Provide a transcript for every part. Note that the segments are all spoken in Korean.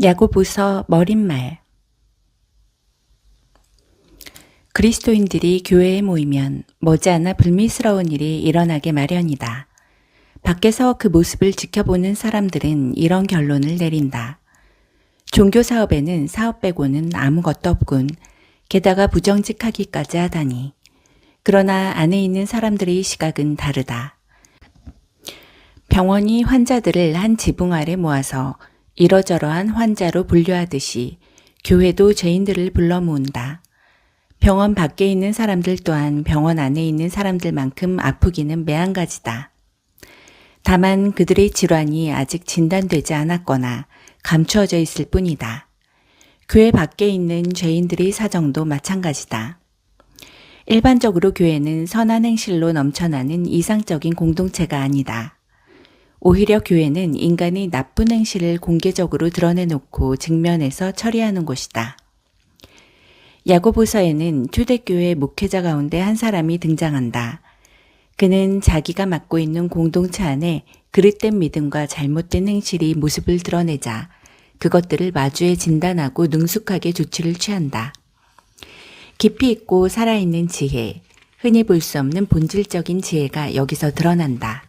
야고보서 머릿말. 그리스도인들이 교회에 모이면 머지않아 불미스러운 일이 일어나게 마련이다. 밖에서 그 모습을 지켜보는 사람들은 이런 결론을 내린다. 종교 사업에는 사업 빼고는 아무것도 없군. 게다가 부정직하기까지 하다니. 그러나 안에 있는 사람들의 시각은 다르다. 병원이 환자들을 한 지붕 아래 모아서 이러저러한 환자로 분류하듯이 교회도 죄인들을 불러 모은다. 병원 밖에 있는 사람들 또한 병원 안에 있는 사람들만큼 아프기는 매한가지다. 다만 그들의 질환이 아직 진단되지 않았거나 감추어져 있을 뿐이다. 교회 밖에 있는 죄인들의 사정도 마찬가지다. 일반적으로 교회는 선한 행실로 넘쳐나는 이상적인 공동체가 아니다. 오히려 교회는 인간의 나쁜 행실을 공개적으로 드러내놓고 직면해서 처리하는 곳이다. 야고보서에는 초대교회 목회자 가운데 한 사람이 등장한다. 그는 자기가 맡고 있는 공동체 안에 그릇된 믿음과 잘못된 행실이 모습을 드러내자 그것들을 마주해 진단하고 능숙하게 조치를 취한다. 깊이 있고 살아있는 지혜, 흔히 볼 수 없는 본질적인 지혜가 여기서 드러난다.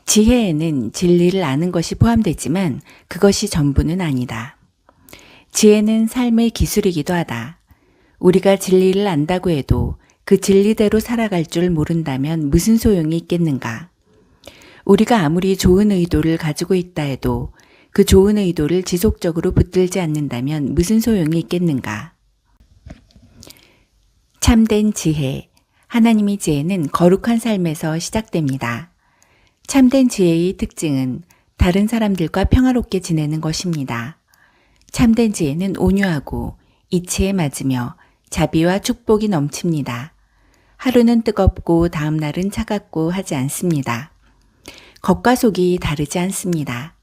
지혜에는 진리를 아는 것이 포함되지만 그것이 전부는 아니다. 지혜는 삶의 기술이기도 하다. 우리가 진리를 안다고 해도 그 진리대로 살아갈 줄 모른다면 무슨 소용이 있겠는가? 우리가 아무리 좋은 의도를 가지고 있다 해도 그 좋은 의도를 지속적으로 붙들지 않는다면 무슨 소용이 있겠는가? 참된 지혜, 하나님의 지혜는 거룩한 삶에서 시작됩니다. 참된 지혜의 특징은 다른 사람들과 평화롭게 지내는 것입니다. 참된 지혜는 온유하고 이치에 맞으며 자비와 축복이 넘칩니다. 하루는 뜨겁고 다음 날은 차갑고 하지 않습니다. 겉과 속이 다르지 않습니다.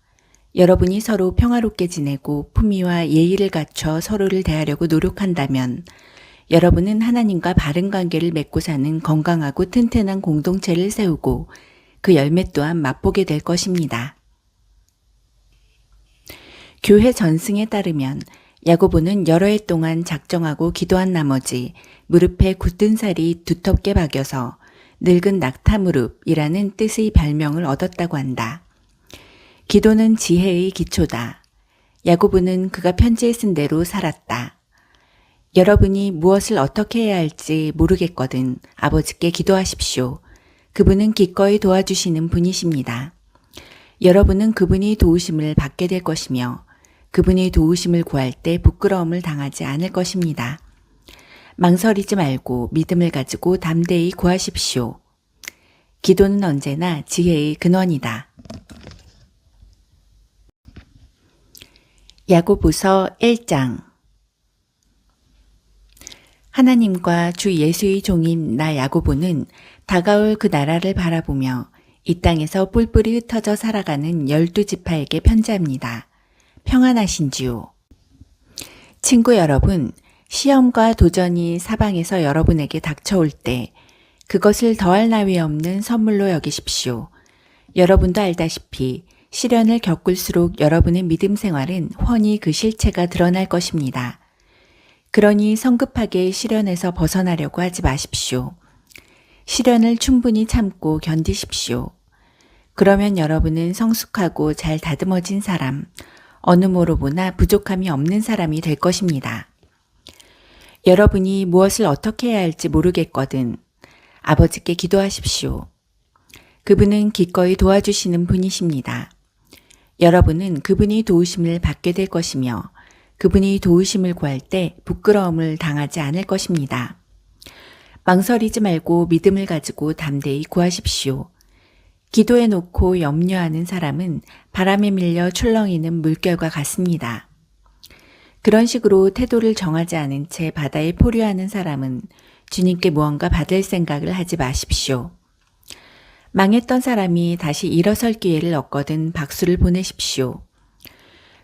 여러분이 서로 평화롭게 지내고 품위와 예의를 갖춰 서로를 대하려고 노력한다면 여러분은 하나님과 바른 관계를 맺고 사는 건강하고 튼튼한 공동체를 세우고 그 열매 또한 맛보게 될 것입니다. 교회 전승에 따르면 야고보는 여러 해 동안 작정하고 기도한 나머지 무릎에 굳은 살이 두텁게 박여서 늙은 낙타무릎이라는 뜻의 별명을 얻었다고 한다. 기도는 지혜의 기초다. 야고보는 그가 편지에 쓴 대로 살았다. 여러분이 무엇을 어떻게 해야 할지 모르겠거든 아버지께 기도하십시오. 그분은 기꺼이 도와주시는 분이십니다. 여러분은 그분이 도우심을 받게 될 것이며 그분이 도우심을 구할 때 부끄러움을 당하지 않을 것입니다. 망설이지 말고 믿음을 가지고 담대히 구하십시오. 기도는 언제나 지혜의 근원이다. 야고보서 1장. 하나님과 주 예수의 종인 나 야고보는 다가올 그 나라를 바라보며 이 땅에서 뿔뿔이 흩어져 살아가는 12지파에게 편지합니다. 평안하신지요. 친구 여러분, 시험과 도전이 사방에서 여러분에게 닥쳐올 때 그것을 더할 나위 없는 선물로 여기십시오. 여러분도 알다시피 시련을 겪을수록 여러분의 믿음 생활은 훤히 그 실체가 드러날 것입니다. 그러니 성급하게 시련에서 벗어나려고 하지 마십시오. 시련을 충분히 참고 견디십시오. 그러면 여러분은 성숙하고 잘 다듬어진 사람, 어느 모로 보나 부족함이 없는 사람이 될 것입니다. 여러분이 무엇을 어떻게 해야 할지 모르겠거든 아버지께 기도하십시오. 그분은 기꺼이 도와주시는 분이십니다. 여러분은 그분이 도우심을 받게 될 것이며 그분이 도우심을 구할 때 부끄러움을 당하지 않을 것입니다. 망설이지 말고 믿음을 가지고 담대히 구하십시오. 기도해 놓고 염려하는 사람은 바람에 밀려 출렁이는 물결과 같습니다. 그런 식으로 태도를 정하지 않은 채 바다에 포류하는 사람은 주님께 무언가 받을 생각을 하지 마십시오. 망했던 사람이 다시 일어설 기회를 얻거든 박수를 보내십시오.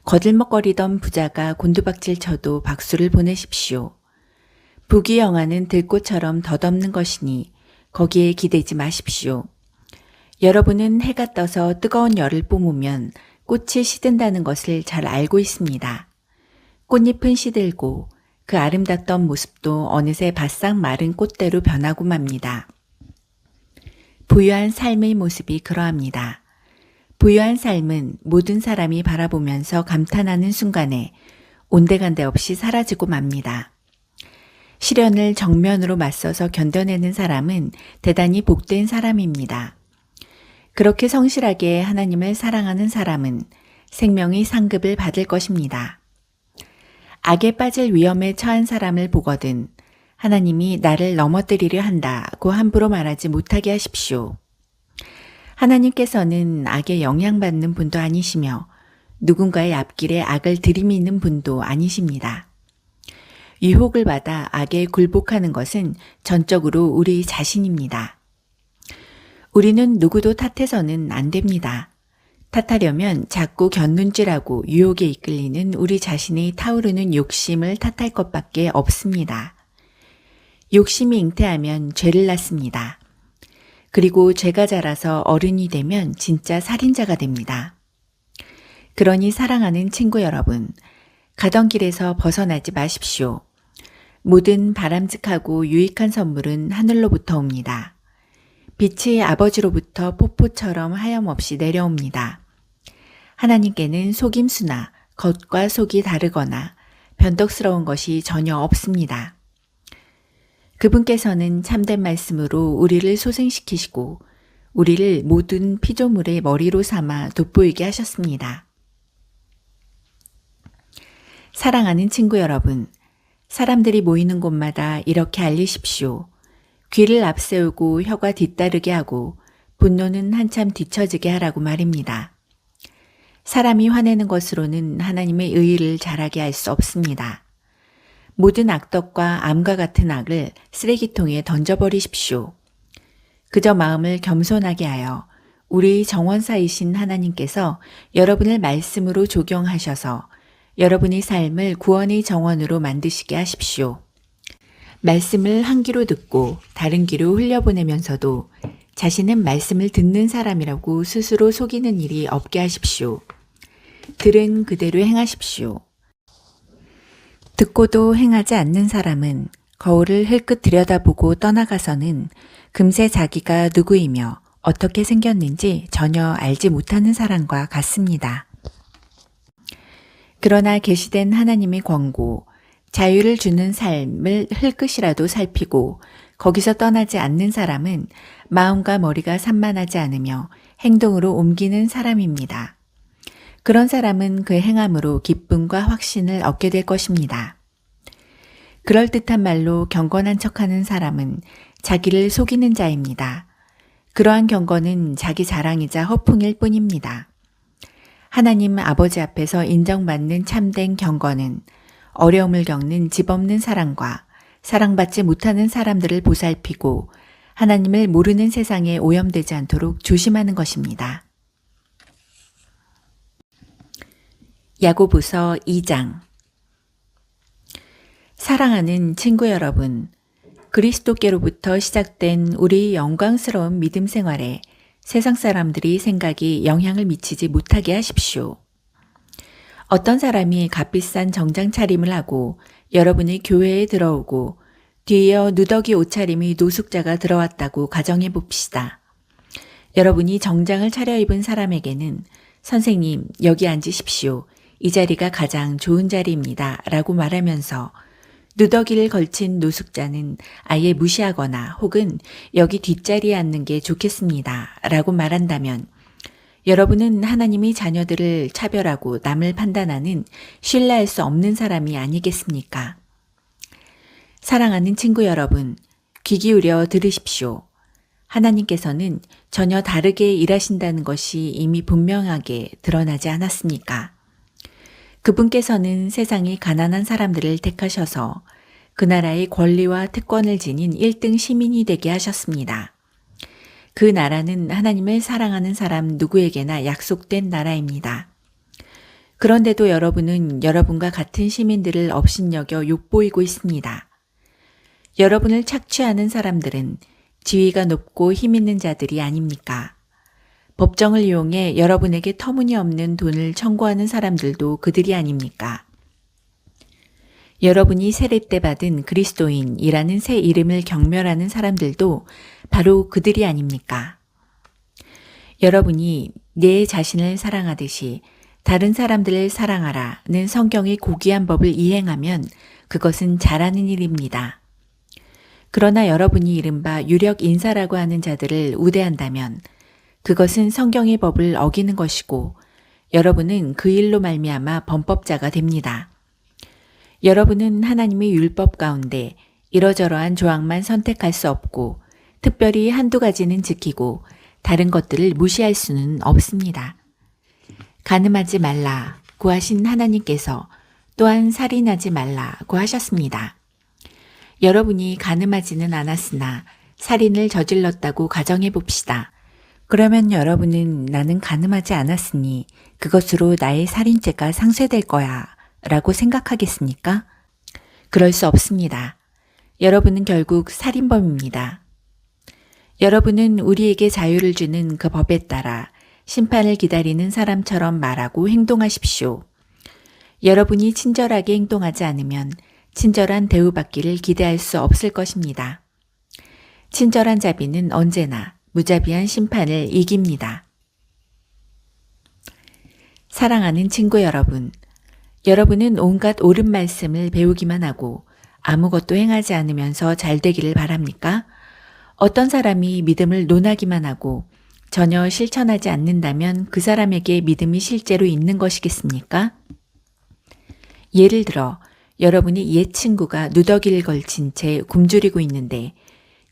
거들먹거리던 부자가 곤두박질 쳐도 박수를 보내십시오. 북이 영하는 들꽃처럼 덧없는 것이니 거기에 기대지 마십시오. 여러분은 해가 떠서 뜨거운 열을 뿜으면 꽃이 시든다는 것을 잘 알고 있습니다. 꽃잎은 시들고 그 아름답던 모습도 어느새 바싹 마른 꽃대로 변하고 맙니다. 부유한 삶의 모습이 그러합니다. 부유한 삶은 모든 사람이 바라보면서 감탄하는 순간에 온데간데 없이 사라지고 맙니다. 시련을 정면으로 맞서서 견뎌내는 사람은 대단히 복된 사람입니다. 그렇게 성실하게 하나님을 사랑하는 사람은 생명의 상급을 받을 것입니다. 악에 빠질 위험에 처한 사람을 보거든 하나님이 나를 넘어뜨리려 한다고 함부로 말하지 못하게 하십시오. 하나님께서는 악에 영향받는 분도 아니시며 누군가의 앞길에 악을 들이미는 분도 아니십니다. 유혹을 받아 악에 굴복하는 것은 전적으로 우리 자신입니다. 우리는 누구도 탓해서는 안 됩니다. 탓하려면 자꾸 곁눈질하고 유혹에 이끌리는 우리 자신의 타오르는 욕심을 탓할 것밖에 없습니다. 욕심이 잉태하면 죄를 낳습니다. 그리고 죄가 자라서 어른이 되면 진짜 살인자가 됩니다. 그러니 사랑하는 친구 여러분, 가던 길에서 벗어나지 마십시오. 모든 바람직하고 유익한 선물은 하늘로부터 옵니다. 빛이 아버지로부터 폭포처럼 하염없이 내려옵니다. 하나님께는 속임수나 겉과 속이 다르거나 변덕스러운 것이 전혀 없습니다. 그분께서는 참된 말씀으로 우리를 소생시키시고 우리를 모든 피조물의 머리로 삼아 돋보이게 하셨습니다. 사랑하는 친구 여러분, 사람들이 모이는 곳마다 이렇게 알리십시오. 귀를 앞세우고 혀가 뒤따르게 하고 분노는 한참 뒤처지게 하라고 말입니다. 사람이 화내는 것으로는 하나님의 의의를 잘하게 할 수 없습니다. 모든 악덕과 암과 같은 악을 쓰레기통에 던져버리십시오. 그저 마음을 겸손하게 하여 우리 정원사이신 하나님께서 여러분을 말씀으로 조경하셔서 여러분의 삶을 구원의 정원으로 만드시게 하십시오. 말씀을 한 귀로 듣고 다른 귀로 흘려보내면서도 자신은 말씀을 듣는 사람이라고 스스로 속이는 일이 없게 하십시오. 들은 그대로 행하십시오. 듣고도 행하지 않는 사람은 거울을 흘끗 들여다보고 떠나가서는 금세 자기가 누구이며 어떻게 생겼는지 전혀 알지 못하는 사람과 같습니다. 그러나 계시된 하나님의 권고, 자유를 주는 삶을 흘끗이라도 살피고 거기서 떠나지 않는 사람은 마음과 머리가 산만하지 않으며 행동으로 옮기는 사람입니다. 그런 사람은 그 행함으로 기쁨과 확신을 얻게 될 것입니다. 그럴듯한 말로 경건한 척하는 사람은 자기를 속이는 자입니다. 그러한 경건은 자기 자랑이자 허풍일 뿐입니다. 하나님 아버지 앞에서 인정받는 참된 경건은 어려움을 겪는 집 없는 사람과 사랑받지 못하는 사람들을 보살피고 하나님을 모르는 세상에 오염되지 않도록 조심하는 것입니다. 야고보서 2장. 사랑하는 친구 여러분, 그리스도께로부터 시작된 우리 영광스러운 믿음 생활에 세상 사람들이 생각이 영향을 미치지 못하게 하십시오. 어떤 사람이 값비싼 정장 차림을 하고 여러분의 교회에 들어오고 뒤이어 누더기 옷차림의 노숙자가 들어왔다고 가정해 봅시다. 여러분이 정장을 차려입은 사람에게는 선생님, 여기 앉으십시오. 이 자리가 가장 좋은 자리입니다. 라고 말하면서 누더기를 걸친 노숙자는 아예 무시하거나 혹은 여기 뒷자리에 앉는 게 좋겠습니다. 라고 말한다면 여러분은 하나님의 자녀들을 차별하고 남을 판단하는 신뢰할 수 없는 사람이 아니겠습니까? 사랑하는 친구 여러분, 귀 기울여 들으십시오. 하나님께서는 전혀 다르게 일하신다는 것이 이미 분명하게 드러나지 않았습니까? 그분께서는 세상의 가난한 사람들을 택하셔서 그 나라의 권리와 특권을 지닌 1등 시민이 되게 하셨습니다. 그 나라는 하나님을 사랑하는 사람 누구에게나 약속된 나라입니다. 그런데도 여러분은 여러분과 같은 시민들을 업신여겨 욕보이고 있습니다. 여러분을 착취하는 사람들은 지위가 높고 힘 있는 자들이 아닙니까? 법정을 이용해 여러분에게 터무니없는 돈을 청구하는 사람들도 그들이 아닙니까? 여러분이 세례 때 받은 그리스도인이라는 새 이름을 경멸하는 사람들도 바로 그들이 아닙니까? 여러분이 내 자신을 사랑하듯이 다른 사람들을 사랑하라는 성경의 고귀한 법을 이행하면 그것은 잘하는 일입니다. 그러나 여러분이 이른바 유력 인사라고 하는 자들을 우대한다면 그것은 성경의 법을 어기는 것이고 여러분은 그 일로 말미암아 범법자가 됩니다. 여러분은 하나님의 율법 가운데 이러저러한 조항만 선택할 수 없고 특별히 한두 가지는 지키고 다른 것들을 무시할 수는 없습니다. 간음하지 말라고 하신 하나님께서 또한 살인하지 말라고 하셨습니다. 여러분이 간음하지는 않았으나 살인을 저질렀다고 가정해 봅시다. 그러면 여러분은 나는 간음하지 않았으니 그것으로 나의 살인죄가 상쇄될 거야 라고 생각하겠습니까? 그럴 수 없습니다. 여러분은 결국 살인범입니다. 여러분은 우리에게 자유를 주는 그 법에 따라 심판을 기다리는 사람처럼 말하고 행동하십시오. 여러분이 친절하게 행동하지 않으면 친절한 대우받기를 기대할 수 없을 것입니다. 친절한 자비는 언제나 무자비한 심판을 이깁니다. 사랑하는 친구 여러분, 여러분은 온갖 옳은 말씀을 배우기만 하고 아무것도 행하지 않으면서 잘 되기를 바랍니까? 어떤 사람이 믿음을 논하기만 하고 전혀 실천하지 않는다면 그 사람에게 믿음이 실제로 있는 것이겠습니까? 예를 들어 여러분이 옛 친구가 누더기를 걸친 채 굶주리고 있는데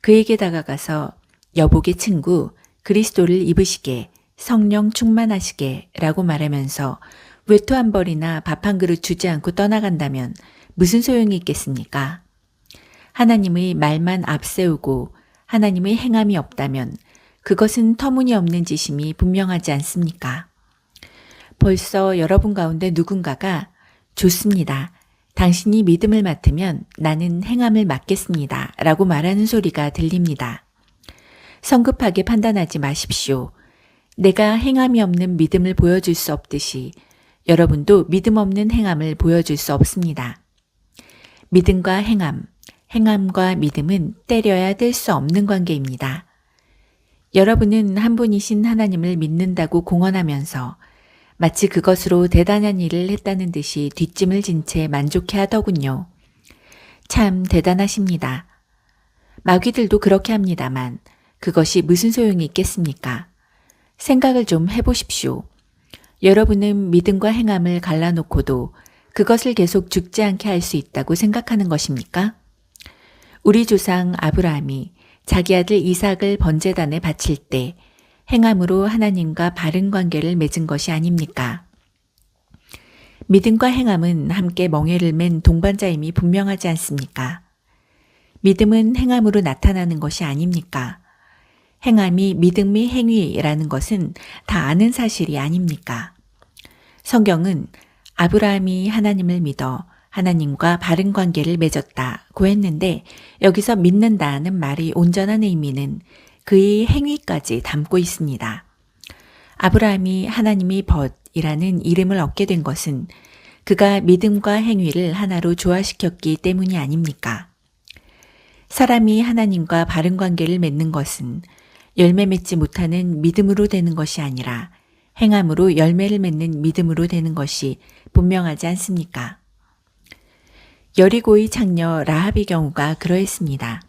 그에게 다가가서 여보게 친구, 그리스도를 입으시게, 성령 충만하시게 라고 말하면서 외투 한 벌이나 밥 한 그릇 주지 않고 떠나간다면 무슨 소용이 있겠습니까? 하나님의 말만 앞세우고 하나님의 행함이 없다면 그것은 터무니없는 짓임이 분명하지 않습니까? 벌써 여러분 가운데 누군가가 좋습니다. 당신이 믿음을 맡으면 나는 행함을 맡겠습니다. 라고 말하는 소리가 들립니다. 성급하게 판단하지 마십시오. 내가 행함이 없는 믿음을 보여줄 수 없듯이 여러분도 믿음 없는 행함을 보여줄 수 없습니다. 믿음과 행함, 행함과 믿음은 때려야 뗄 수 없는 관계입니다. 여러분은 한 분이신 하나님을 믿는다고 공언하면서 마치 그것으로 대단한 일을 했다는 듯이 뒷짐을 진 채 만족해 하더군요. 참 대단하십니다. 마귀들도 그렇게 합니다만 그것이 무슨 소용이 있겠습니까? 생각을 좀 해보십시오. 여러분은 믿음과 행함을 갈라놓고도 그것을 계속 죽지 않게 할 수 있다고 생각하는 것입니까? 우리 조상 아브라함이 자기 아들 이삭을 번제단에 바칠 때 행함으로 하나님과 바른 관계를 맺은 것이 아닙니까? 믿음과 행함은 함께 멍에를 맨 동반자임이 분명하지 않습니까? 믿음은 행함으로 나타나는 것이 아닙니까? 행함이 믿음의 행위라는 것은 다 아는 사실이 아닙니까? 성경은 아브라함이 하나님을 믿어 하나님과 바른 관계를 맺었다고 했는데 여기서 믿는다는 말이 온전한 의미는 그의 행위까지 담고 있습니다. 아브라함이 하나님의 벗이라는 이름을 얻게 된 것은 그가 믿음과 행위를 하나로 조화시켰기 때문이 아닙니까? 사람이 하나님과 바른 관계를 맺는 것은 열매 맺지 못하는 믿음으로 되는 것이 아니라 행함으로 열매를 맺는 믿음으로 되는 것이 분명하지 않습니까? 여리고의 창녀 라합의 경우가 그러했습니다.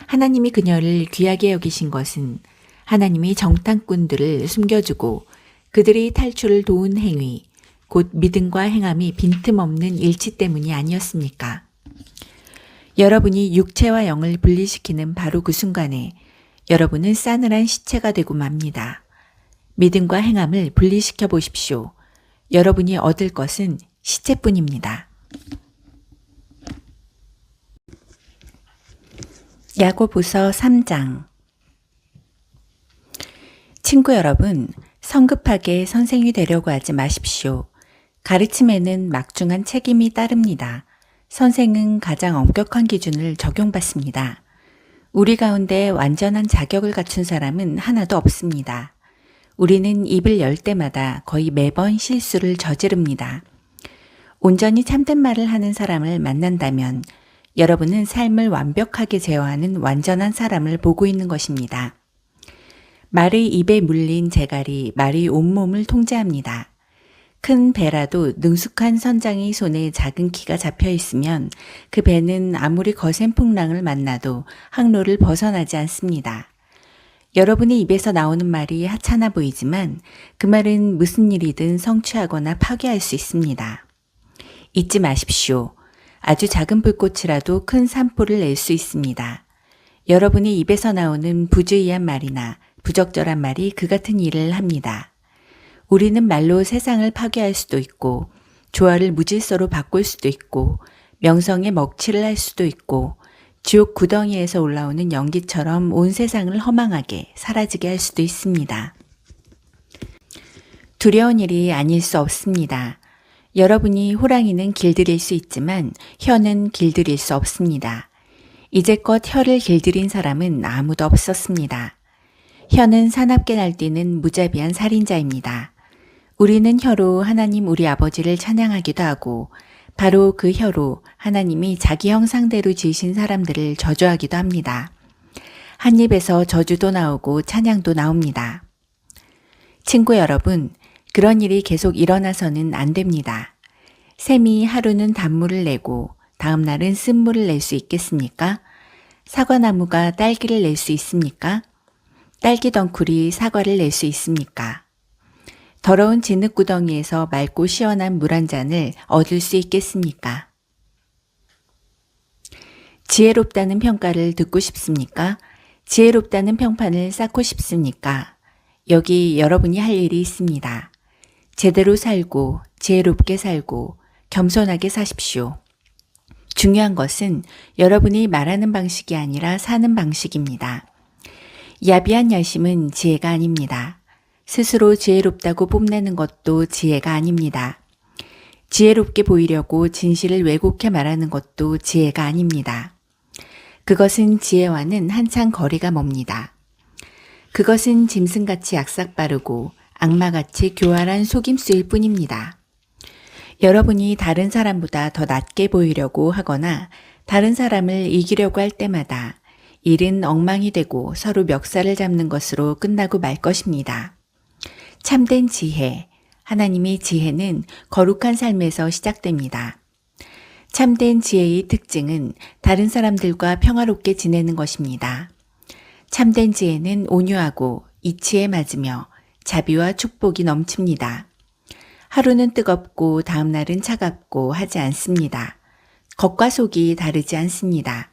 하나님이 그녀를 귀하게 여기신 것은 하나님이 정탐꾼들을 숨겨주고 그들의 탈출을 도운 행위, 곧 믿음과 행함이 빈틈없는 일치 때문이 아니었습니까? 여러분이 육체와 영을 분리시키는 바로 그 순간에 여러분은 싸늘한 시체가 되고 맙니다. 믿음과 행함을 분리시켜 보십시오. 여러분이 얻을 것은 시체뿐입니다. 야고보서 3장. 친구 여러분, 성급하게 선생이 되려고 하지 마십시오. 가르침에는 막중한 책임이 따릅니다. 선생은 가장 엄격한 기준을 적용받습니다. 우리 가운데 완전한 자격을 갖춘 사람은 하나도 없습니다. 우리는 입을 열 때마다 거의 매번 실수를 저지릅니다. 온전히 참된 말을 하는 사람을 만난다면 여러분은 삶을 완벽하게 제어하는 완전한 사람을 보고 있는 것입니다. 말의 입에 물린 재갈이 말의 온몸을 통제합니다. 큰 배라도 능숙한 선장의 손에 작은 키가 잡혀 있으면 그 배는 아무리 거센 풍랑을 만나도 항로를 벗어나지 않습니다. 여러분의 입에서 나오는 말이 하찮아 보이지만 그 말은 무슨 일이든 성취하거나 파괴할 수 있습니다. 잊지 마십시오. 아주 작은 불꽃이라도 큰 산불을 낼 수 있습니다. 여러분의 입에서 나오는 부주의한 말이나 부적절한 말이 그 같은 일을 합니다. 우리는 말로 세상을 파괴할 수도 있고 조화를 무질서로 바꿀 수도 있고 명성에 먹칠을 할 수도 있고 지옥 구덩이에서 올라오는 연기처럼 온 세상을 허망하게 사라지게 할 수도 있습니다. 두려운 일이 아닐 수 없습니다. 여러분이 호랑이는 길들일 수 있지만 혀는 길들일 수 없습니다. 이제껏 혀를 길들인 사람은 아무도 없었습니다. 혀는 사납게 날뛰는 무자비한 살인자입니다. 우리는 혀로 하나님 우리 아버지를 찬양하기도 하고 바로 그 혀로 하나님이 자기 형상대로 지으신 사람들을 저주하기도 합니다. 한 입에서 저주도 나오고 찬양도 나옵니다. 친구 여러분, 그런 일이 계속 일어나서는 안 됩니다. 샘이 하루는 단물을 내고 다음 날은 쓴물을 낼 수 있겠습니까? 사과나무가 딸기를 낼 수 있습니까? 딸기 덩쿨이 사과를 낼 수 있습니까? 더러운 진흙구덩이에서 맑고 시원한 물 한 잔을 얻을 수 있겠습니까? 지혜롭다는 평가를 듣고 싶습니까? 지혜롭다는 평판을 쌓고 싶습니까? 여기 여러분이 할 일이 있습니다. 제대로 살고 지혜롭게 살고 겸손하게 사십시오. 중요한 것은 여러분이 말하는 방식이 아니라 사는 방식입니다. 야비한 열심은 지혜가 아닙니다. 스스로 지혜롭다고 뽐내는 것도 지혜가 아닙니다. 지혜롭게 보이려고 진실을 왜곡해 말하는 것도 지혜가 아닙니다. 그것은 지혜와는 한참 거리가 멉니다. 그것은 짐승같이 약삭빠르고 악마같이 교활한 속임수일 뿐입니다. 여러분이 다른 사람보다 더 낫게 보이려고 하거나 다른 사람을 이기려고 할 때마다 일은 엉망이 되고 서로 멱살을 잡는 것으로 끝나고 말 것입니다. 참된 지혜, 하나님의 지혜는 거룩한 삶에서 시작됩니다. 참된 지혜의 특징은 다른 사람들과 평화롭게 지내는 것입니다. 참된 지혜는 온유하고 이치에 맞으며 자비와 축복이 넘칩니다. 하루는 뜨겁고 다음 날은 차갑고 하지 않습니다. 겉과 속이 다르지 않습니다.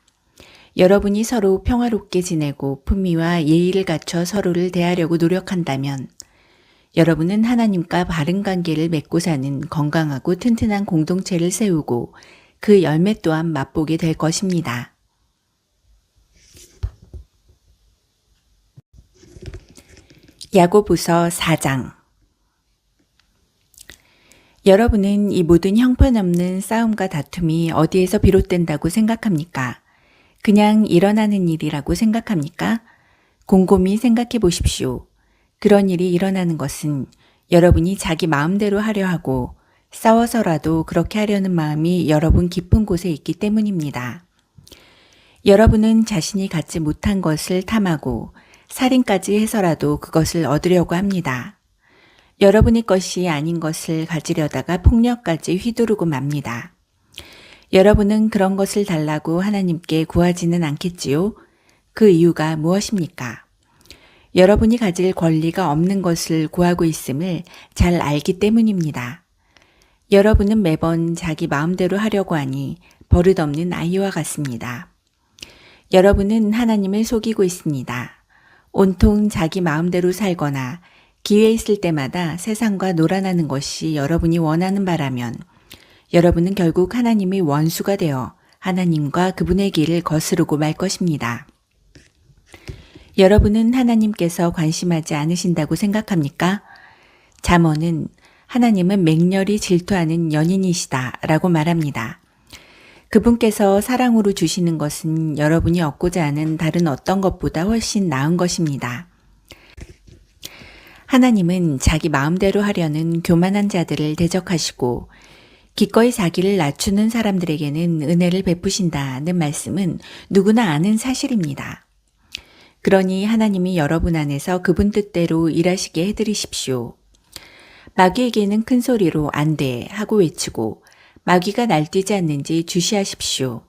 여러분이 서로 평화롭게 지내고 품위와 예의를 갖춰 서로를 대하려고 노력한다면 여러분은 하나님과 바른 관계를 맺고 사는 건강하고 튼튼한 공동체를 세우고 그 열매 또한 맛보게 될 것입니다. 야고보서 4장. 여러분은 이 모든 형편없는 싸움과 다툼이 어디에서 비롯된다고 생각합니까? 그냥 일어나는 일이라고 생각합니까? 곰곰이 생각해 보십시오. 그런 일이 일어나는 것은 여러분이 자기 마음대로 하려 하고 싸워서라도 그렇게 하려는 마음이 여러분 깊은 곳에 있기 때문입니다. 여러분은 자신이 갖지 못한 것을 탐하고 살인까지 해서라도 그것을 얻으려고 합니다. 여러분의 것이 아닌 것을 가지려다가 폭력까지 휘두르고 맙니다. 여러분은 그런 것을 달라고 하나님께 구하지는 않겠지요? 그 이유가 무엇입니까? 여러분이 가질 권리가 없는 것을 구하고 있음을 잘 알기 때문입니다. 여러분은 매번 자기 마음대로 하려고 하니 버릇없는 아이와 같습니다. 여러분은 하나님을 속이고 있습니다. 온통 자기 마음대로 살거나 기회 있을 때마다 세상과 놀아나는 것이 여러분이 원하는 바라면 여러분은 결국 하나님의 원수가 되어 하나님과 그분의 길을 거스르고 말 것입니다. 여러분은 하나님께서 관심하지 않으신다고 생각합니까? 잠언은 하나님은 맹렬히 질투하는 연인이시다 라고 말합니다. 그분께서 사랑으로 주시는 것은 여러분이 얻고자 하는 다른 어떤 것보다 훨씬 나은 것입니다. 하나님은 자기 마음대로 하려는 교만한 자들을 대적하시고 기꺼이 자기를 낮추는 사람들에게는 은혜를 베푸신다는 말씀은 누구나 아는 사실입니다. 그러니 하나님이 여러분 안에서 그분 뜻대로 일하시게 해드리십시오. 마귀에게는 큰 소리로 안 돼 하고 외치고 마귀가 날뛰지 않는지 주시하십시오.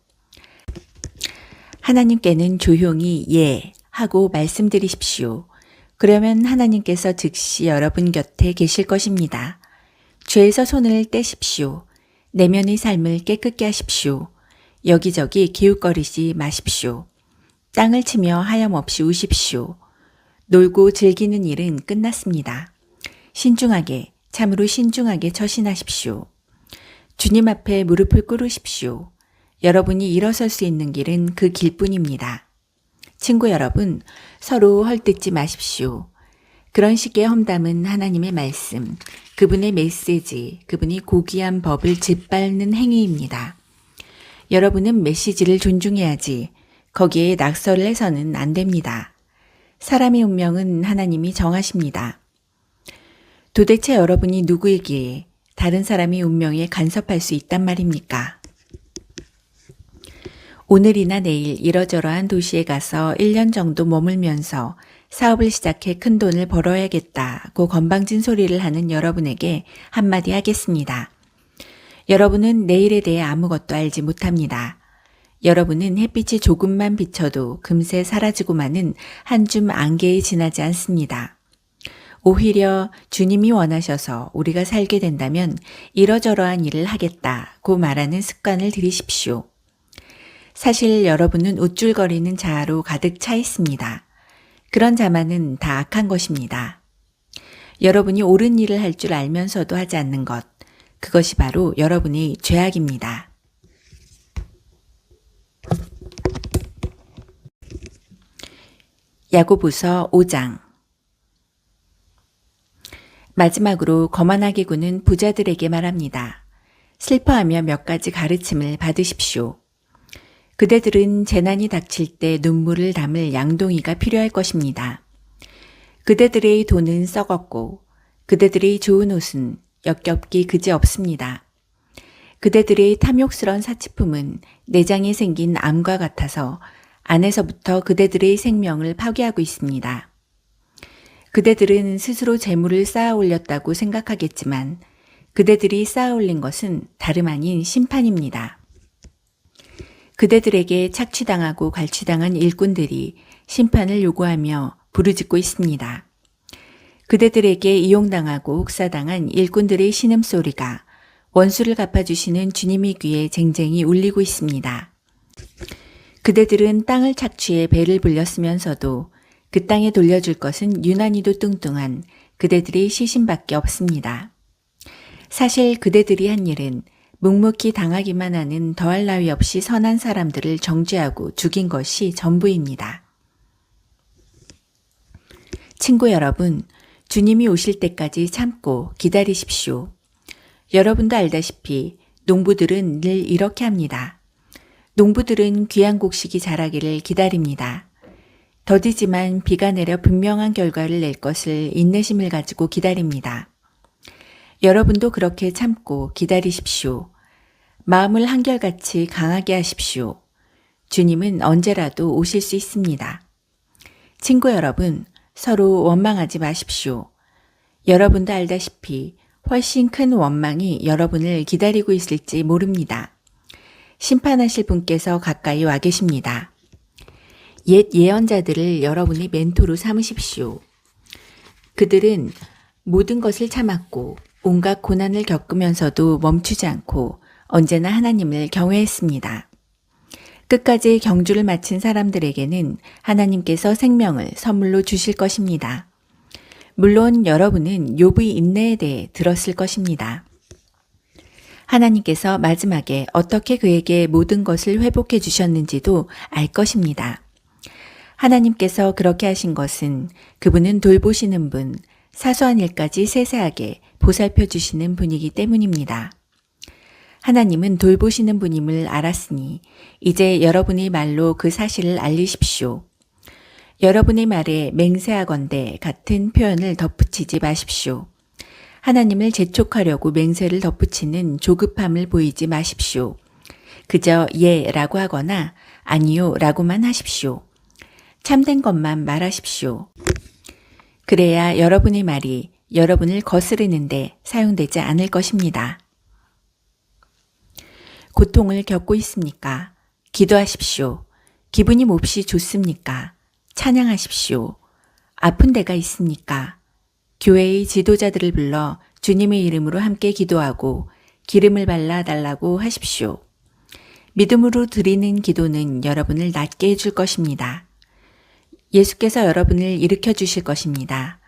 하나님께는 조용히 예 하고 말씀드리십시오. 그러면 하나님께서 즉시 여러분 곁에 계실 것입니다. 죄에서 손을 떼십시오. 내면의 삶을 깨끗게 하십시오. 여기저기 기웃거리지 마십시오. 땅을 치며 하염없이 우십시오. 놀고 즐기는 일은 끝났습니다. 신중하게, 참으로 신중하게 처신하십시오. 주님 앞에 무릎을 꿇으십시오. 여러분이 일어설 수 있는 길은 그 길뿐입니다. 친구 여러분, 서로 헐뜯지 마십시오. 그런 식의 험담은 하나님의 말씀, 그분의 메시지, 그분이 고귀한 법을 짓밟는 행위입니다. 여러분은 메시지를 존중해야지 거기에 낙서를 해서는 안 됩니다. 사람의 운명은 하나님이 정하십니다. 도대체 여러분이 누구이기에 다른 사람의 운명에 간섭할 수 있단 말입니까? 오늘이나 내일 이러저러한 도시에 가서 1년 정도 머물면서 사업을 시작해 큰 돈을 벌어야겠다고 건방진 소리를 하는 여러분에게 한마디 하겠습니다. 여러분은 내일에 대해 아무것도 알지 못합니다. 여러분은 햇빛이 조금만 비쳐도 금세 사라지고 마는 한 줌 안개에 지나지 않습니다. 오히려 주님이 원하셔서 우리가 살게 된다면 이러저러한 일을 하겠다고 말하는 습관을 들이십시오. 사실 여러분은 우쭐거리는 자아로 가득 차 있습니다. 그런 자만은 다 악한 것입니다. 여러분이 옳은 일을 할 줄 알면서도 하지 않는 것, 그것이 바로 여러분의 죄악입니다. 야고보서 5장. 마지막으로 거만하게 구는 부자들에게 말합니다. 슬퍼하며 몇 가지 가르침을 받으십시오. 그대들은 재난이 닥칠 때 눈물을 담을 양동이가 필요할 것입니다. 그대들의 돈은 썩었고 그대들의 좋은 옷은 역겹기 그지없습니다. 그대들의 탐욕스런 사치품은 내장에 생긴 암과 같아서 안에서부터 그대들의 생명을 파괴하고 있습니다. 그대들은 스스로 재물을 쌓아 올렸다고 생각하겠지만 그대들이 쌓아 올린 것은 다름 아닌 심판입니다. 그대들에게 착취당하고 갈취당한 일꾼들이 심판을 요구하며 부르짖고 있습니다. 그대들에게 이용당하고 혹사당한 일꾼들의 신음소리가 원수를 갚아주시는 주님의 귀에 쟁쟁이 울리고 있습니다. 그대들은 땅을 착취해 배를 불렸으면서도 그 땅에 돌려줄 것은 유난히도 뚱뚱한 그대들의 시신밖에 없습니다. 사실 그대들이 한 일은 묵묵히 당하기만 하는 더할 나위 없이 선한 사람들을 정죄하고 죽인 것이 전부입니다. 친구 여러분, 주님이 오실 때까지 참고 기다리십시오. 여러분도 알다시피 농부들은 늘 이렇게 합니다. 농부들은 귀한 곡식이 자라기를 기다립니다. 더디지만 비가 내려 분명한 결과를 낼 것을 인내심을 가지고 기다립니다. 여러분도 그렇게 참고 기다리십시오. 마음을 한결같이 강하게 하십시오. 주님은 언제라도 오실 수 있습니다. 친구 여러분, 서로 원망하지 마십시오. 여러분도 알다시피 훨씬 큰 원망이 여러분을 기다리고 있을지 모릅니다. 심판하실 분께서 가까이 와 계십니다. 옛 예언자들을 여러분의 멘토로 삼으십시오. 그들은 모든 것을 참았고 온갖 고난을 겪으면서도 멈추지 않고 언제나 하나님을 경외했습니다. 끝까지 경주를 마친 사람들에게는 하나님께서 생명을 선물로 주실 것입니다. 물론 여러분은 욥의 인내에 대해 들었을 것입니다. 하나님께서 마지막에 어떻게 그에게 모든 것을 회복해 주셨는지도 알 것입니다. 하나님께서 그렇게 하신 것은 그분은 돌보시는 분, 사소한 일까지 세세하게 보살펴 주시는 분이기 때문입니다. 하나님은 돌보시는 분임을 알았으니 이제 여러분의 말로 그 사실을 알리십시오. 여러분의 말에 맹세하건대 같은 표현을 덧붙이지 마십시오. 하나님을 재촉하려고 맹세를 덧붙이는 조급함을 보이지 마십시오. 그저 예라고 하거나 아니요 라고만 하십시오. 참된 것만 말하십시오. 그래야 여러분의 말이 여러분을 거스르는데 사용되지 않을 것입니다. 고통을 겪고 있습니까? 기도하십시오. 기분이 몹시 좋습니까? 찬양하십시오. 아픈 데가 있습니까? 교회의 지도자들을 불러 주님의 이름으로 함께 기도하고 기름을 발라 달라고 하십시오. 믿음으로 드리는 기도는 여러분을 낫게 해줄 것입니다. 예수께서 여러분을 일으켜 주실 것입니다.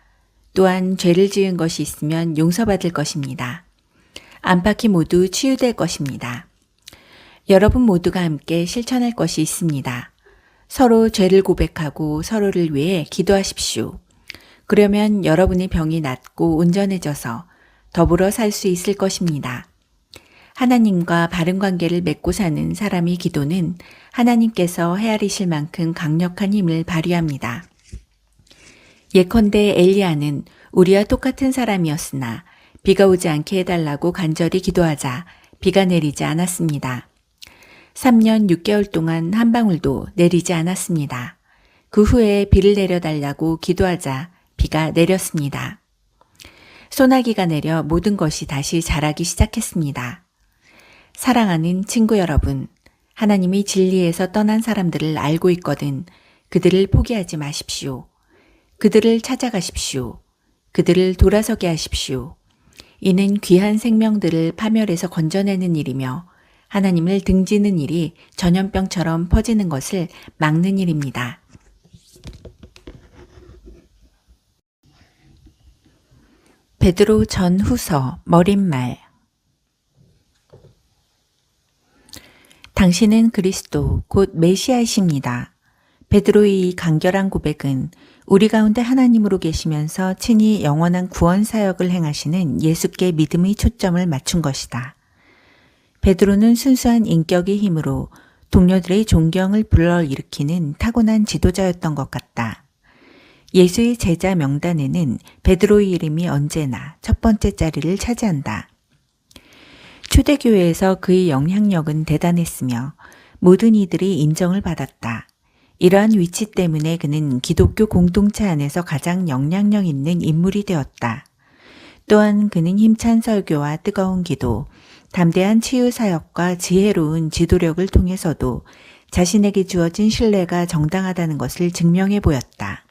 또한 죄를 지은 것이 있으면 용서받을 것입니다. 안팎이 모두 치유될 것입니다. 여러분 모두가 함께 실천할 것이 있습니다. 서로 죄를 고백하고 서로를 위해 기도하십시오. 그러면 여러분의 병이 낫고 온전해져서 더불어 살 수 있을 것입니다. 하나님과 바른 관계를 맺고 사는 사람의 기도는 하나님께서 헤아리실 만큼 강력한 힘을 발휘합니다. 예컨대 엘리야는 우리와 똑같은 사람이었으나 비가 오지 않게 해달라고 간절히 기도하자 비가 내리지 않았습니다. 3년 6개월 동안 한 방울도 내리지 않았습니다. 그 후에 비를 내려달라고 기도하자 비가 내렸습니다. 소나기가 내려 모든 것이 다시 자라기 시작했습니다. 사랑하는 친구 여러분, 하나님이 진리에서 떠난 사람들을 알고 있거든 그들을 포기하지 마십시오. 그들을 찾아가십시오. 그들을 돌아서게 하십시오. 이는 귀한 생명들을 파멸해서 건져내는 일이며 하나님을 등지는 일이 전염병처럼 퍼지는 것을 막는 일입니다. 베드로 전후서 머릿말. 당신은 그리스도 곧 메시아이십니다. 베드로의 이 간결한 고백은 우리 가운데 하나님으로 계시면서 친히 영원한 구원 사역을 행하시는 예수께 믿음의 초점을 맞춘 것이다. 베드로는 순수한 인격의 힘으로 동료들의 존경을 불러일으키는 타고난 지도자였던 것 같다. 예수의 제자 명단에는 베드로의 이름이 언제나 첫 번째 자리를 차지한다. 초대교회에서 그의 영향력은 대단했으며 모든 이들이 인정을 받았다. 이러한 위치 때문에 그는 기독교 공동체 안에서 가장 영향력 있는 인물이 되었다. 또한 그는 힘찬 설교와 뜨거운 기도, 담대한 치유 사역과 지혜로운 지도력을 통해서도 자신에게 주어진 신뢰가 정당하다는 것을 증명해 보였다.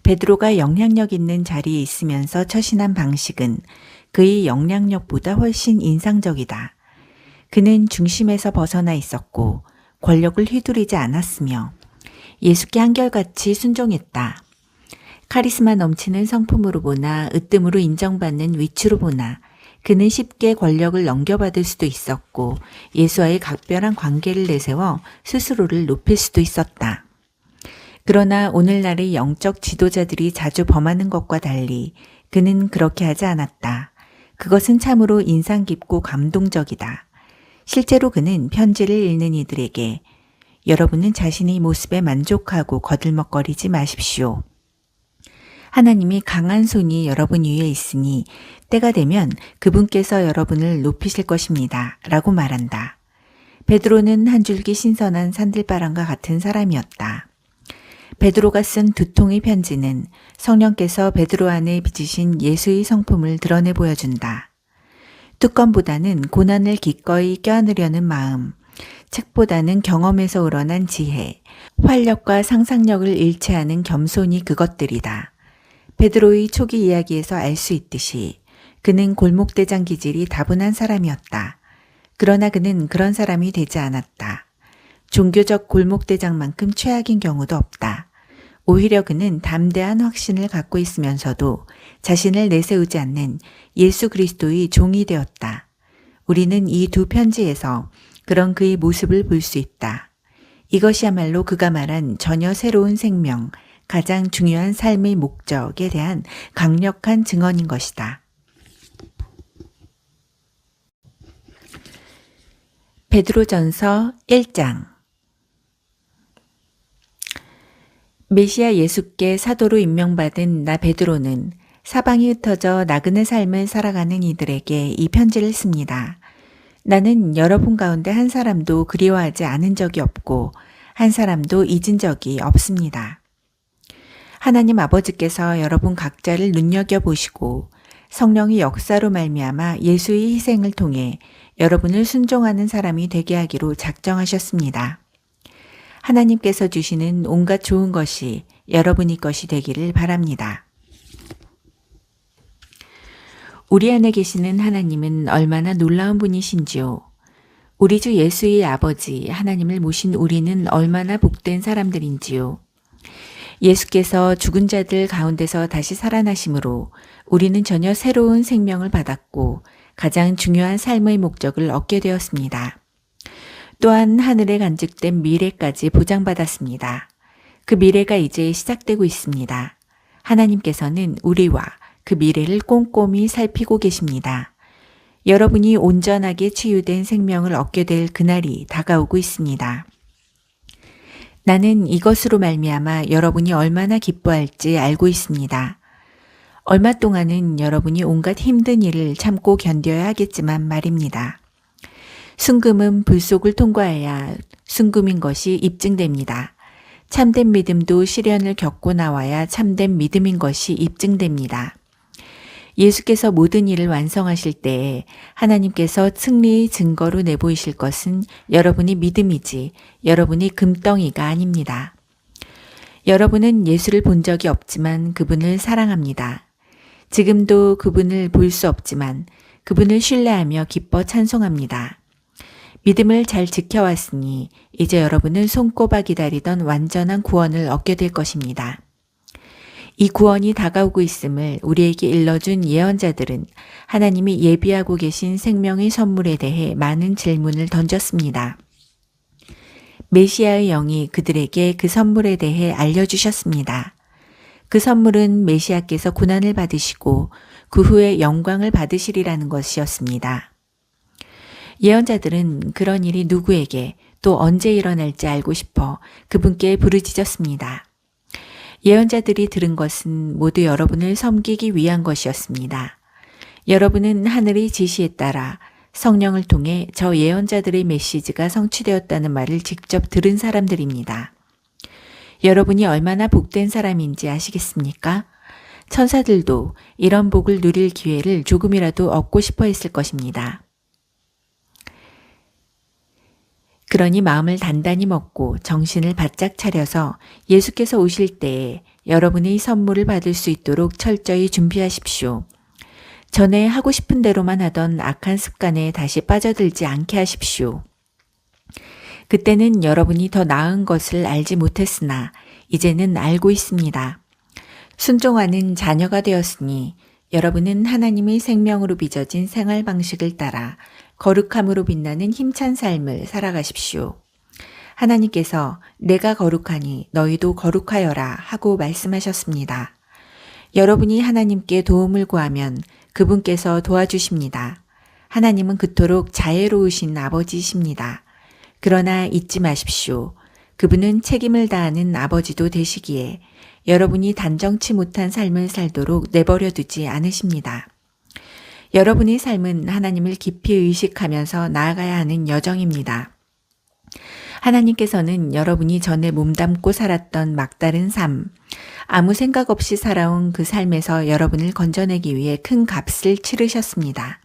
베드로가 영향력 있는 자리에 있으면서 처신한 방식은 그의 영향력보다 훨씬 인상적이다. 그는 중심에서 벗어나 있었고 권력을 휘두르지 않았으며 예수께 한결같이 순종했다. 카리스마 넘치는 성품으로 보나 으뜸으로 인정받는 위치로 보나 그는 쉽게 권력을 넘겨받을 수도 있었고 예수와의 각별한 관계를 내세워 스스로를 높일 수도 있었다. 그러나 오늘날의 영적 지도자들이 자주 범하는 것과 달리 그는 그렇게 하지 않았다. 그것은 참으로 인상 깊고 감동적이다. 실제로 그는 편지를 읽는 이들에게 여러분은 자신의 모습에 만족하고 거들먹거리지 마십시오. 하나님이 강한 손이 여러분 위에 있으니 때가 되면 그분께서 여러분을 높이실 것입니다. 라고 말한다. 베드로는 한 줄기 신선한 산들바람과 같은 사람이었다. 베드로가 쓴 두 통의 편지는 성령께서 베드로 안에 빚으신 예수의 성품을 드러내 보여준다. 뚜껑보다는 고난을 기꺼이 껴안으려는 마음, 책보다는 경험에서 우러난 지혜, 활력과 상상력을 일체하는 겸손이 그것들이다. 베드로의 초기 이야기에서 알 수 있듯이 그는 골목대장 기질이 다분한 사람이었다. 그러나 그는 그런 사람이 되지 않았다. 종교적 골목대장만큼 최악인 경우도 없다. 오히려 그는 담대한 확신을 갖고 있으면서도 자신을 내세우지 않는 예수 그리스도의 종이 되었다. 우리는 이 두 편지에서 그런 그의 모습을 볼 수 있다. 이것이야말로 그가 말한 전혀 새로운 생명, 가장 중요한 삶의 목적에 대한 강력한 증언인 것이다. 베드로전서 1장. 메시아 예수께 사도로 임명받은 나 베드로는 사방이 흩어져 나그네 삶을 살아가는 이들에게 이 편지를 씁니다. 나는 여러분 가운데 한 사람도 그리워하지 않은 적이 없고 한 사람도 잊은 적이 없습니다. 하나님 아버지께서 여러분 각자를 눈여겨보시고 성령의 역사로 말미암아 예수의 희생을 통해 여러분을 순종하는 사람이 되게 하기로 작정하셨습니다. 하나님께서 주시는 온갖 좋은 것이 여러분의 것이 되기를 바랍니다. 우리 안에 계시는 하나님은 얼마나 놀라운 분이신지요. 우리 주 예수의 아버지 하나님을 모신 우리는 얼마나 복된 사람들인지요. 예수께서 죽은 자들 가운데서 다시 살아나심으로 우리는 전혀 새로운 생명을 받았고 가장 중요한 삶의 목적을 얻게 되었습니다. 또한 하늘에 간직된 미래까지 보장받았습니다. 그 미래가 이제 시작되고 있습니다. 하나님께서는 우리와 그 미래를 꼼꼼히 살피고 계십니다. 여러분이 온전하게 치유된 생명을 얻게 될 그날이 다가오고 있습니다. 나는 이것으로 말미암아 여러분이 얼마나 기뻐할지 알고 있습니다. 얼마 동안은 여러분이 온갖 힘든 일을 참고 견뎌야 하겠지만 말입니다. 순금은 불 속을 통과해야 순금인 것이 입증됩니다. 참된 믿음도 시련을 겪고 나와야 참된 믿음인 것이 입증됩니다. 예수께서 모든 일을 완성하실 때에 하나님께서 승리의 증거로 내보이실 것은 여러분의 믿음이지 여러분의 금덩이가 아닙니다. 여러분은 예수를 본 적이 없지만 그분을 사랑합니다. 지금도 그분을 볼 수 없지만 그분을 신뢰하며 기뻐 찬송합니다. 믿음을 잘 지켜왔으니 이제 여러분은 손꼽아 기다리던 완전한 구원을 얻게 될 것입니다. 이 구원이 다가오고 있음을 우리에게 일러준 예언자들은 하나님이 예비하고 계신 생명의 선물에 대해 많은 질문을 던졌습니다. 메시아의 영이 그들에게 그 선물에 대해 알려주셨습니다. 그 선물은 메시아께서 고난을 받으시고 그 후에 영광을 받으시리라는 것이었습니다. 예언자들은 그런 일이 누구에게 또 언제 일어날지 알고 싶어 그분께 부르짖었습니다. 예언자들이 들은 것은 모두 여러분을 섬기기 위한 것이었습니다. 여러분은 하늘의 지시에 따라 성령을 통해 저 예언자들의 메시지가 성취되었다는 말을 직접 들은 사람들입니다. 여러분이 얼마나 복된 사람인지 아시겠습니까? 천사들도 이런 복을 누릴 기회를 조금이라도 얻고 싶어 했을 것입니다. 그러니 마음을 단단히 먹고 정신을 바짝 차려서 예수께서 오실 때에 여러분의 선물을 받을 수 있도록 철저히 준비하십시오. 전에 하고 싶은 대로만 하던 악한 습관에 다시 빠져들지 않게 하십시오. 그때는 여러분이 더 나은 것을 알지 못했으나 이제는 알고 있습니다. 순종하는 자녀가 되었으니 여러분은 하나님의 생명으로 빚어진 생활 방식을 따라 거룩함으로 빛나는 힘찬 삶을 살아가십시오. 하나님께서 내가 거룩하니 너희도 거룩하여라 하고 말씀하셨습니다. 여러분이 하나님께 도움을 구하면 그분께서 도와주십니다. 하나님은 그토록 자애로우신 아버지이십니다. 그러나 잊지 마십시오. 그분은 책임을 다하는 아버지도 되시기에 여러분이 단정치 못한 삶을 살도록 내버려 두지 않으십니다. 여러분의 삶은 하나님을 깊이 의식하면서 나아가야 하는 여정입니다. 하나님께서는 여러분이 전에 몸담고 살았던 막다른 삶, 아무 생각 없이 살아온 그 삶에서 여러분을 건져내기 위해 큰 값을 치르셨습니다.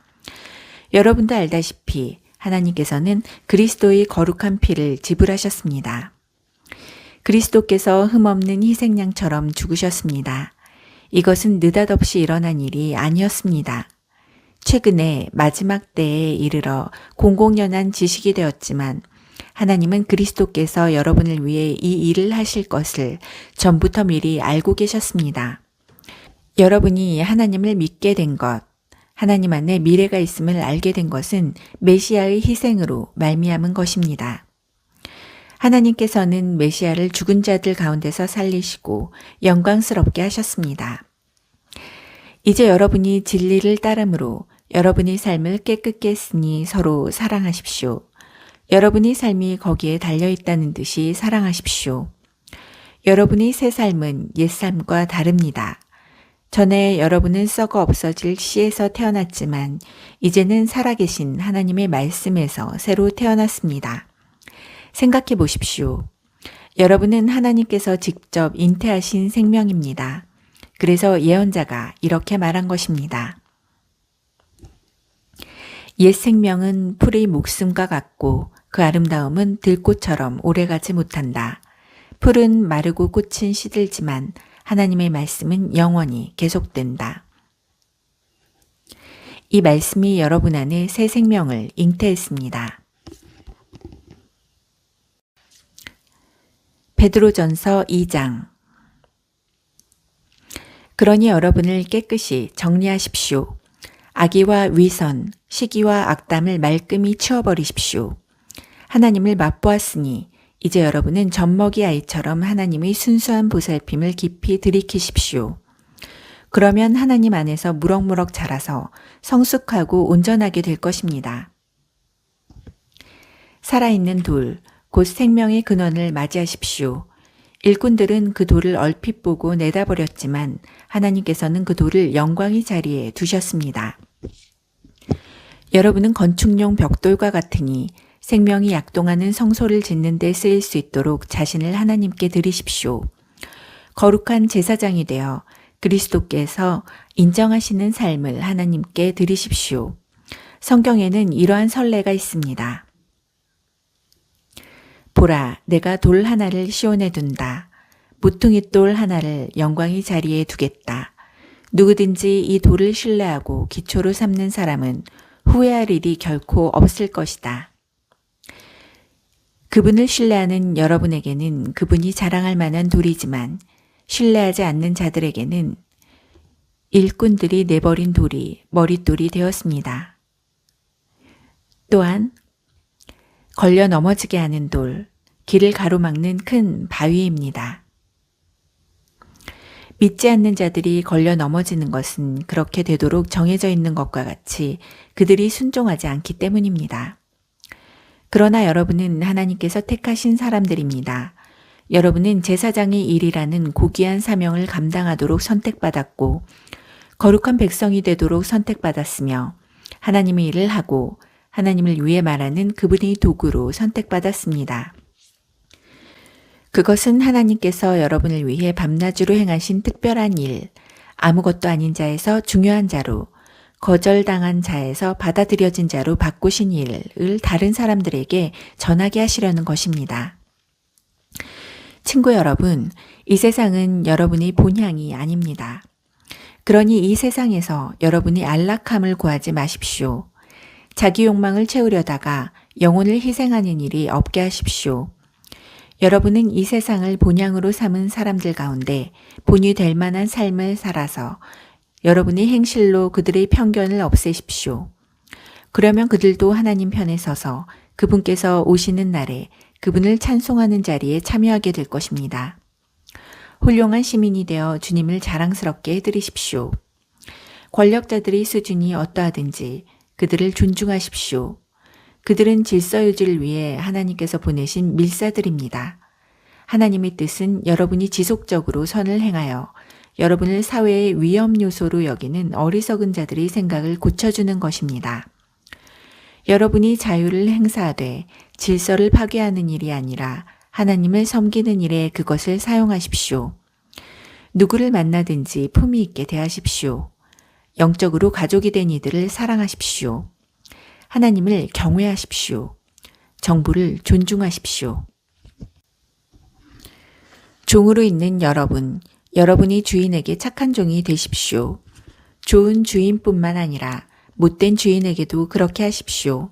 여러분도 알다시피 하나님께서는 그리스도의 거룩한 피를 지불하셨습니다. 그리스도께서 흠없는 희생양처럼 죽으셨습니다. 이것은 느닷없이 일어난 일이 아니었습니다. 최근에 마지막 때에 이르러 공공연한 지식이 되었지만 하나님은 그리스도께서 여러분을 위해 이 일을 하실 것을 전부터 미리 알고 계셨습니다. 여러분이 하나님을 믿게 된 것, 하나님 안에 미래가 있음을 알게 된 것은 메시아의 희생으로 말미암은 것입니다. 하나님께서는 메시아를 죽은 자들 가운데서 살리시고 영광스럽게 하셨습니다. 이제 여러분이 진리를 따름으로 여러분의 삶을 깨끗게 했으니 서로 사랑하십시오. 여러분의 삶이 거기에 달려있다는 듯이 사랑하십시오. 여러분의 새 삶은 옛 삶과 다릅니다. 전에 여러분은 썩어 없어질 씨에서 태어났지만 이제는 살아계신 하나님의 말씀에서 새로 태어났습니다. 생각해 보십시오. 여러분은 하나님께서 직접 잉태하신 생명입니다. 그래서 예언자가 이렇게 말한 것입니다. 옛 생명은 풀의 목숨과 같고 그 아름다움은 들꽃처럼 오래가지 못한다. 풀은 마르고 꽃은 시들지만 하나님의 말씀은 영원히 계속된다. 이 말씀이 여러분 안에 새 생명을 잉태했습니다. 베드로전서 2장. 그러니 여러분을 깨끗이 정리하십시오. 악의와 위선, 시기와 악담을 말끔히 치워버리십시오. 하나님을 맛보았으니 이제 여러분은 젖먹이 아이처럼 하나님의 순수한 보살핌을 깊이 들이키십시오. 그러면 하나님 안에서 무럭무럭 자라서 성숙하고 온전하게 될 것입니다. 살아있는 돌, 곧 생명의 근원을 맞이하십시오. 일꾼들은 그 돌을 얼핏 보고 내다버렸지만 하나님께서는 그 돌을 영광의 자리에 두셨습니다. 여러분은 건축용 벽돌과 같으니 생명이 약동하는 성소를 짓는 데 쓰일 수 있도록 자신을 하나님께 드리십시오. 거룩한 제사장이 되어 그리스도께서 인정하시는 삶을 하나님께 드리십시오. 성경에는 이러한 선례가 있습니다. 보라, 내가 돌 하나를 시온에 둔다. 모퉁이 돌 하나를 영광의 자리에 두겠다. 누구든지 이 돌을 신뢰하고 기초로 삼는 사람은 후회할 일이 결코 없을 것이다. 그분을 신뢰하는 여러분에게는 그분이 자랑할 만한 돌이지만 신뢰하지 않는 자들에게는 일꾼들이 내버린 돌이 머릿돌이 되었습니다. 또한 걸려 넘어지게 하는 돌, 길을 가로막는 큰 바위입니다. 믿지 않는 자들이 걸려 넘어지는 것은 그렇게 되도록 정해져 있는 것과 같이 그들이 순종하지 않기 때문입니다. 그러나 여러분은 하나님께서 택하신 사람들입니다. 여러분은 제사장의 일이라는 고귀한 사명을 감당하도록 선택받았고 거룩한 백성이 되도록 선택받았으며 하나님의 일을 하고 하나님을 위해 말하는 그분의 도구로 선택받았습니다. 그것은 하나님께서 여러분을 위해 밤낮으로 행하신 특별한 일, 아무것도 아닌 자에서 중요한 자로, 거절당한 자에서 받아들여진 자로 바꾸신 일을 다른 사람들에게 전하게 하시려는 것입니다. 친구 여러분, 이 세상은 여러분의 본향이 아닙니다. 그러니 이 세상에서 여러분이 안락함을 구하지 마십시오. 자기 욕망을 채우려다가 영혼을 희생하는 일이 없게 하십시오. 여러분은 이 세상을 본향으로 삼은 사람들 가운데 본이 될 만한 삶을 살아서 여러분의 행실로 그들의 편견을 없애십시오. 그러면 그들도 하나님 편에 서서 그분께서 오시는 날에 그분을 찬송하는 자리에 참여하게 될 것입니다. 훌륭한 시민이 되어 주님을 자랑스럽게 해드리십시오. 권력자들의 수준이 어떠하든지 그들을 존중하십시오. 그들은 질서 유지를 위해 하나님께서 보내신 밀사들입니다. 하나님의 뜻은 여러분이 지속적으로 선을 행하여 여러분을 사회의 위험 요소로 여기는 어리석은 자들의 생각을 고쳐주는 것입니다. 여러분이 자유를 행사하되 질서를 파괴하는 일이 아니라 하나님을 섬기는 일에 그것을 사용하십시오. 누구를 만나든지 품위 있게 대하십시오. 영적으로 가족이 된 이들을 사랑하십시오. 하나님을 경외하십시오. 정부를 존중하십시오. 종으로 있는 여러분, 여러분이 주인에게 착한 종이 되십시오. 좋은 주인뿐만 아니라 못된 주인에게도 그렇게 하십시오.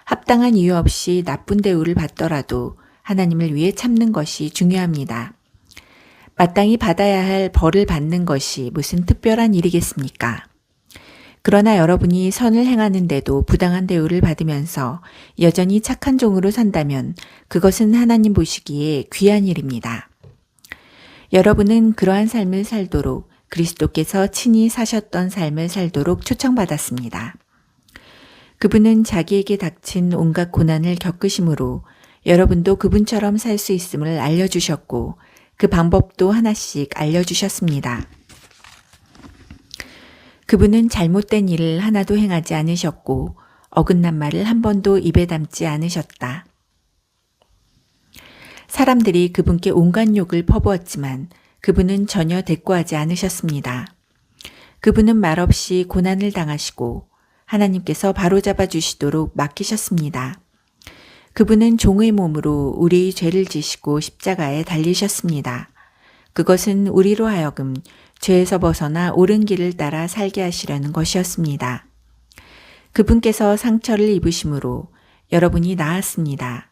합당한 이유 없이 나쁜 대우를 받더라도 하나님을 위해 참는 것이 중요합니다. 마땅히 받아야 할 벌을 받는 것이 무슨 특별한 일이겠습니까? 그러나 여러분이 선을 행하는데도 부당한 대우를 받으면서 여전히 착한 종으로 산다면 그것은 하나님 보시기에 귀한 일입니다. 여러분은 그러한 삶을 살도록 그리스도께서 친히 사셨던 삶을 살도록 초청받았습니다. 그분은 자기에게 닥친 온갖 고난을 겪으심으로 여러분도 그분처럼 살 수 있음을 알려주셨고 그 방법도 하나씩 알려주셨습니다. 그분은 잘못된 일을 하나도 행하지 않으셨고 어긋난 말을 한 번도 입에 담지 않으셨다. 사람들이 그분께 온갖 욕을 퍼부었지만 그분은 전혀 대꾸하지 않으셨습니다. 그분은 말없이 고난을 당하시고 하나님께서 바로잡아 주시도록 맡기셨습니다. 그분은 종의 몸으로 우리의 죄를 지시고 십자가에 달리셨습니다. 그것은 우리로 하여금 죄에서 벗어나 옳은 길을 따라 살게 하시려는 것이었습니다. 그분께서 상처를 입으심으로 여러분이 나았습니다.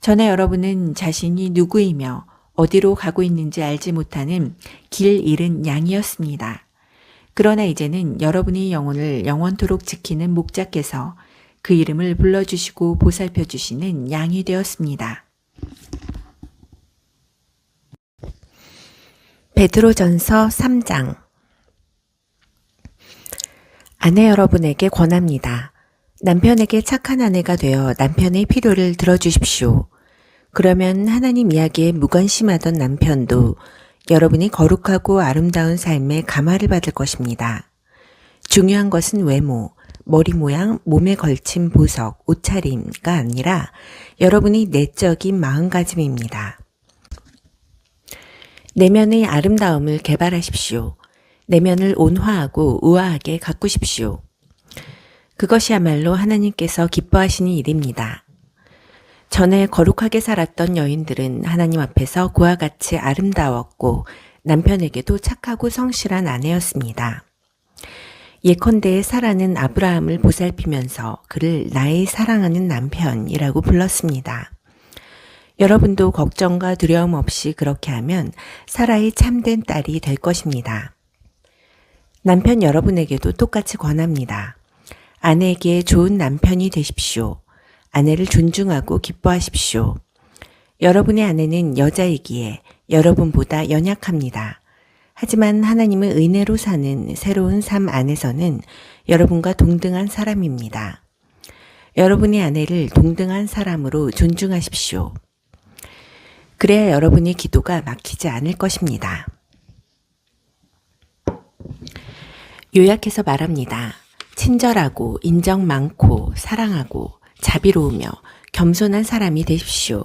전에 여러분은 자신이 누구이며 어디로 가고 있는지 알지 못하는 길 잃은 양이었습니다. 그러나 이제는 여러분의 영혼을 영원토록 지키는 목자께서 그 이름을 불러주시고 보살펴주시는 양이 되었습니다. 베드로전서 3장. 아내 여러분에게 권합니다. 남편에게 착한 아내가 되어 남편의 필요를 들어주십시오. 그러면 하나님 이야기에 무관심하던 남편도 여러분이 거룩하고 아름다운 삶에 감화를 받을 것입니다. 중요한 것은 외모, 머리 모양, 몸에 걸친 보석, 옷차림가 아니라 여러분의 내적인 마음가짐입니다. 내면의 아름다움을 개발하십시오. 내면을 온화하고 우아하게 가꾸십시오. 그것이야말로 하나님께서 기뻐하시는 일입니다. 전에 거룩하게 살았던 여인들은 하나님 앞에서 그와 같이 아름다웠고 남편에게도 착하고 성실한 아내였습니다. 예컨대 사라는 아브라함을 보살피면서 그를 나의 사랑하는 남편이라고 불렀습니다. 여러분도 걱정과 두려움 없이 그렇게 하면 사라의 참된 딸이 될 것입니다. 남편 여러분에게도 똑같이 권합니다. 아내에게 좋은 남편이 되십시오. 아내를 존중하고 기뻐하십시오. 여러분의 아내는 여자이기에 여러분보다 연약합니다. 하지만 하나님의 은혜로 사는 새로운 삶 안에서는 여러분과 동등한 사람입니다. 여러분의 아내를 동등한 사람으로 존중하십시오. 그래야 여러분의 기도가 막히지 않을 것입니다. 요약해서 말합니다. 친절하고 인정 많고 사랑하고 자비로우며 겸손한 사람이 되십시오.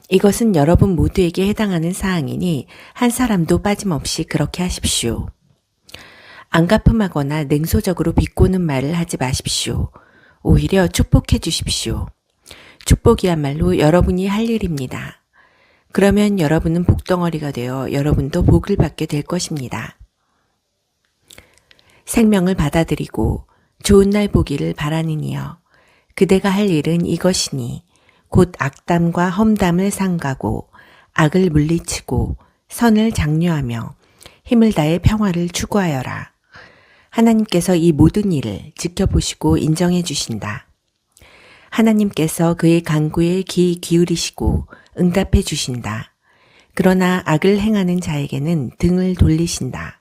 이것은 여러분 모두에게 해당하는 사항이니 한 사람도 빠짐없이 그렇게 하십시오. 안가품하거나 냉소적으로 비꼬는 말을 하지 마십시오. 오히려 축복해 주십시오. 축복이야말로 여러분이 할 일입니다. 그러면 여러분은 복덩어리가 되어 여러분도 복을 받게 될 것입니다. 생명을 받아들이고 좋은 날 보기를 바라느니여. 그대가 할 일은 이것이니 곧 악담과 험담을 삼가고 악을 물리치고 선을 장려하며 힘을 다해 평화를 추구하여라. 하나님께서 이 모든 일을 지켜보시고 인정해 주신다. 하나님께서 그의 간구에 귀 기울이시고 응답해 주신다. 그러나 악을 행하는 자에게는 등을 돌리신다.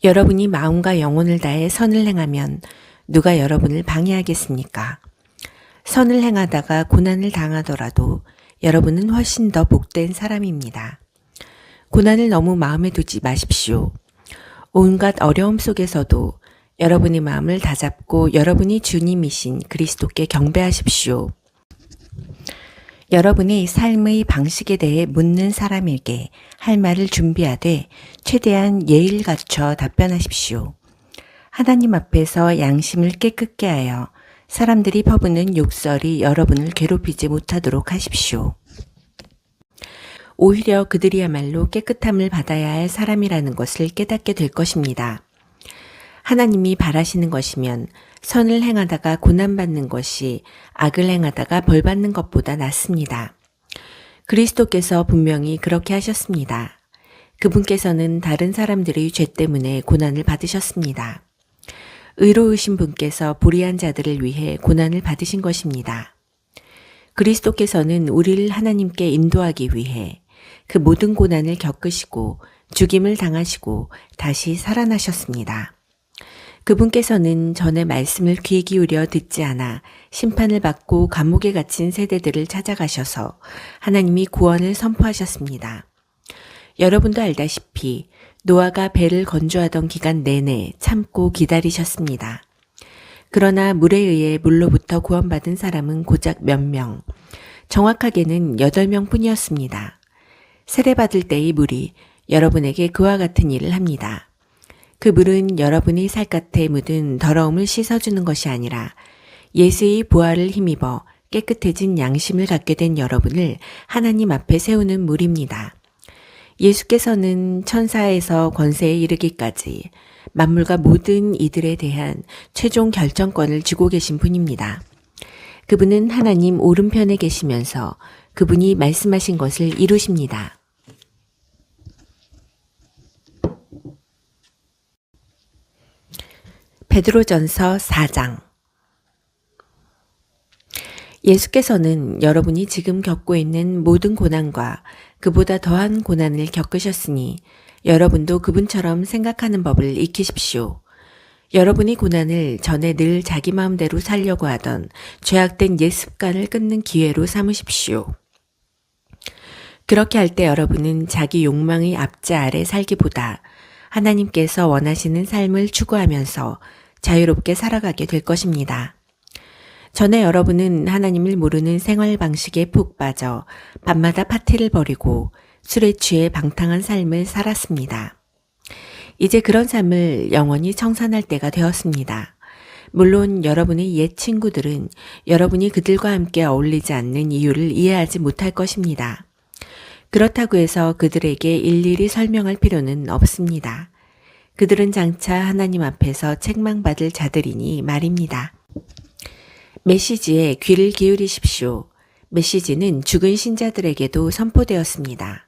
여러분이 마음과 영혼을 다해 선을 행하면 누가 여러분을 방해하겠습니까? 선을 행하다가 고난을 당하더라도 여러분은 훨씬 더 복된 사람입니다. 고난을 너무 마음에 두지 마십시오. 온갖 어려움 속에서도 여러분의 마음을 다잡고 여러분이 주님이신 그리스도께 경배하십시오. 여러분의 삶의 방식에 대해 묻는 사람에게 할 말을 준비하되 최대한 예의를 갖춰 답변하십시오. 하나님 앞에서 양심을 깨끗게 하여 사람들이 퍼부는 욕설이 여러분을 괴롭히지 못하도록 하십시오. 오히려 그들이야말로 깨끗함을 받아야 할 사람이라는 것을 깨닫게 될 것입니다. 하나님이 바라시는 것이면 선을 행하다가 고난받는 것이 악을 행하다가 벌받는 것보다 낫습니다. 그리스도께서 분명히 그렇게 하셨습니다. 그분께서는 다른 사람들의 죄 때문에 고난을 받으셨습니다. 의로우신 분께서 불의한 자들을 위해 고난을 받으신 것입니다. 그리스도께서는 우리를 하나님께 인도하기 위해 그 모든 고난을 겪으시고 죽임을 당하시고 다시 살아나셨습니다. 그분께서는 전에 말씀을 귀 기울여 듣지 않아 심판을 받고 감옥에 갇힌 세대들을 찾아가셔서 하나님이 구원을 선포하셨습니다. 여러분도 알다시피 노아가 배를 건조하던 기간 내내 참고 기다리셨습니다. 그러나 물에 의해 물로부터 구원받은 사람은 고작 몇 명, 정확하게는 8명 뿐이었습니다. 세례받을 때의 물이 여러분에게 그와 같은 일을 합니다. 그 물은 여러분의 살갗에 묻은 더러움을 씻어주는 것이 아니라 예수의 부활을 힘입어 깨끗해진 양심을 갖게 된 여러분을 하나님 앞에 세우는 물입니다. 예수께서는 천사에서 권세에 이르기까지 만물과 모든 이들에 대한 최종 결정권을 쥐고 계신 분입니다. 그분은 하나님 오른편에 계시면서 그분이 말씀하신 것을 이루십니다. 베드로전서 4장. 예수께서는 여러분이 지금 겪고 있는 모든 고난과 그보다 더한 고난을 겪으셨으니 여러분도 그분처럼 생각하는 법을 익히십시오. 여러분이 고난을 전에 늘 자기 마음대로 살려고 하던 죄악된 옛 습관을 끊는 기회로 삼으십시오. 그렇게 할 때 여러분은 자기 욕망의 압제 아래 살기보다 하나님께서 원하시는 삶을 추구하면서 자유롭게 살아가게 될 것입니다. 전에 여러분은 하나님을 모르는 생활 방식에 푹 빠져 밤마다 파티를 벌이고 술에 취해 방탕한 삶을 살았습니다. 이제 그런 삶을 영원히 청산할 때가 되었습니다. 물론 여러분의 옛 친구들은 여러분이 그들과 함께 어울리지 않는 이유를 이해하지 못할 것입니다. 그렇다고 해서 그들에게 일일이 설명할 필요는 없습니다. 그들은 장차 하나님 앞에서 책망받을 자들이니 말입니다. 메시지에 귀를 기울이십시오. 메시지는 죽은 신자들에게도 선포되었습니다.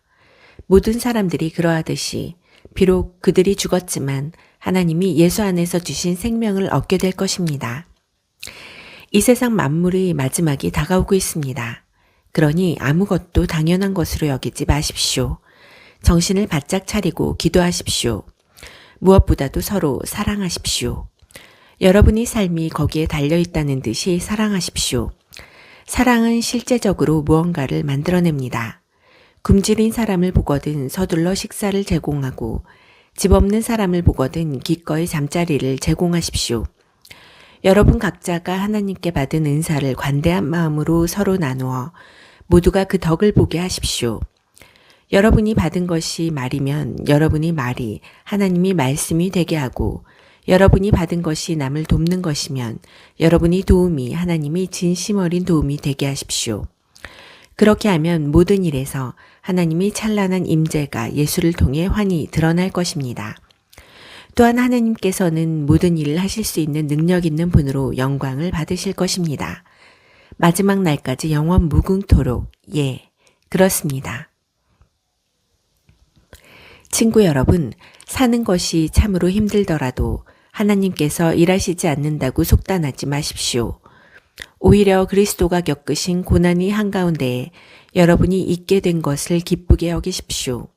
모든 사람들이 그러하듯이 비록 그들이 죽었지만 하나님이 예수 안에서 주신 생명을 얻게 될 것입니다. 이 세상 만물의 마지막이 다가오고 있습니다. 그러니 아무것도 당연한 것으로 여기지 마십시오. 정신을 바짝 차리고 기도하십시오. 무엇보다도 서로 사랑하십시오. 여러분의 삶이 거기에 달려있다는 듯이 사랑하십시오. 사랑은 실제적으로 무언가를 만들어냅니다. 굶주린 사람을 보거든 서둘러 식사를 제공하고 집 없는 사람을 보거든 기꺼이 잠자리를 제공하십시오. 여러분 각자가 하나님께 받은 은사를 관대한 마음으로 서로 나누어 모두가 그 덕을 보게 하십시오. 여러분이 받은 것이 말이면 여러분이 말이 하나님이 말씀이 되게 하고 여러분이 받은 것이 남을 돕는 것이면 여러분이 도움이 하나님이 진심 어린 도움이 되게 하십시오. 그렇게 하면 모든 일에서 하나님이 찬란한 임재가 예수를 통해 환히 드러날 것입니다. 또한 하나님께서는 모든 일을 하실 수 있는 능력 있는 분으로 영광을 받으실 것입니다. 마지막 날까지 영원 무궁토록 그렇습니다. 친구 여러분, 사는 것이 참으로 힘들더라도 하나님께서 일하시지 않는다고 속단하지 마십시오. 오히려 그리스도가 겪으신 고난이 한가운데에 여러분이 있게 된 것을 기쁘게 여기십시오.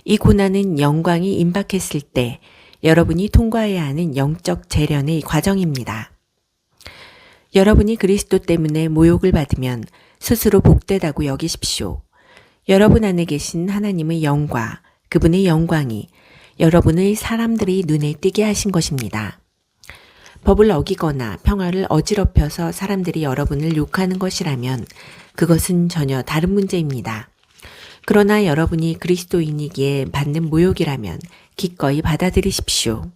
이 고난은 영광이 임박했을 때 여러분이 통과해야 하는 영적 재련의 과정입니다. 여러분이 그리스도 때문에 모욕을 받으면 스스로 복되다고 여기십시오. 여러분 안에 계신 하나님의 영과 그분의 영광이 여러분의 사람들이 눈에 띄게 하신 것입니다. 법을 어기거나 평화를 어지럽혀서 사람들이 여러분을 욕하는 것이라면 그것은 전혀 다른 문제입니다. 그러나 여러분이 그리스도인이기에 받는 모욕이라면 기꺼이 받아들이십시오.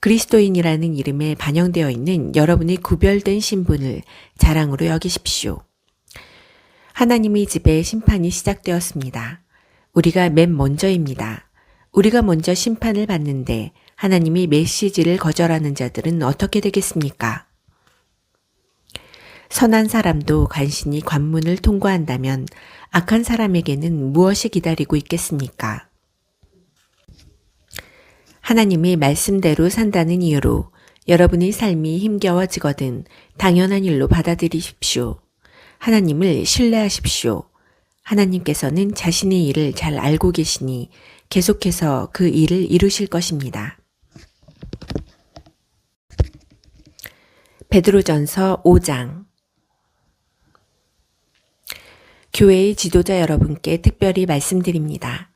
그리스도인이라는 이름에 반영되어 있는 여러분의 구별된 신분을 자랑으로 여기십시오. 하나님의 집에 심판이 시작되었습니다. 우리가 맨 먼저입니다. 우리가 먼저 심판을 받는데 하나님이 메시지를 거절하는 자들은 어떻게 되겠습니까? 선한 사람도 간신히 관문을 통과한다면 악한 사람에게는 무엇이 기다리고 있겠습니까? 하나님의 말씀대로 산다는 이유로 여러분의 삶이 힘겨워지거든 당연한 일로 받아들이십시오. 하나님을 신뢰하십시오. 하나님께서는 자신의 일을 잘 알고 계시니 계속해서 그 일을 이루실 것입니다. 베드로전서 5장. 교회의 지도자 여러분께 특별히 말씀드립니다.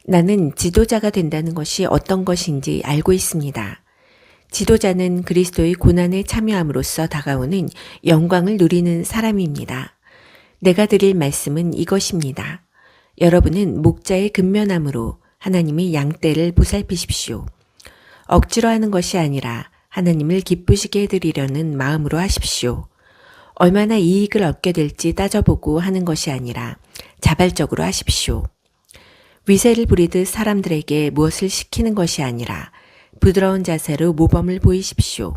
나는 지도자가 된다는 것이 어떤 것인지 알고 있습니다. 지도자는 그리스도의 고난에 참여함으로써 다가오는 영광을 누리는 사람입니다. 내가 드릴 말씀은 이것입니다. 여러분은 목자의 근면함으로 하나님의 양떼를 보살피십시오. 억지로 하는 것이 아니라 하나님을 기쁘시게 해드리려는 마음으로 하십시오. 얼마나 이익을 얻게 될지 따져보고 하는 것이 아니라 자발적으로 하십시오. 위세를 부리듯 사람들에게 무엇을 시키는 것이 아니라 부드러운 자세로 모범을 보이십시오.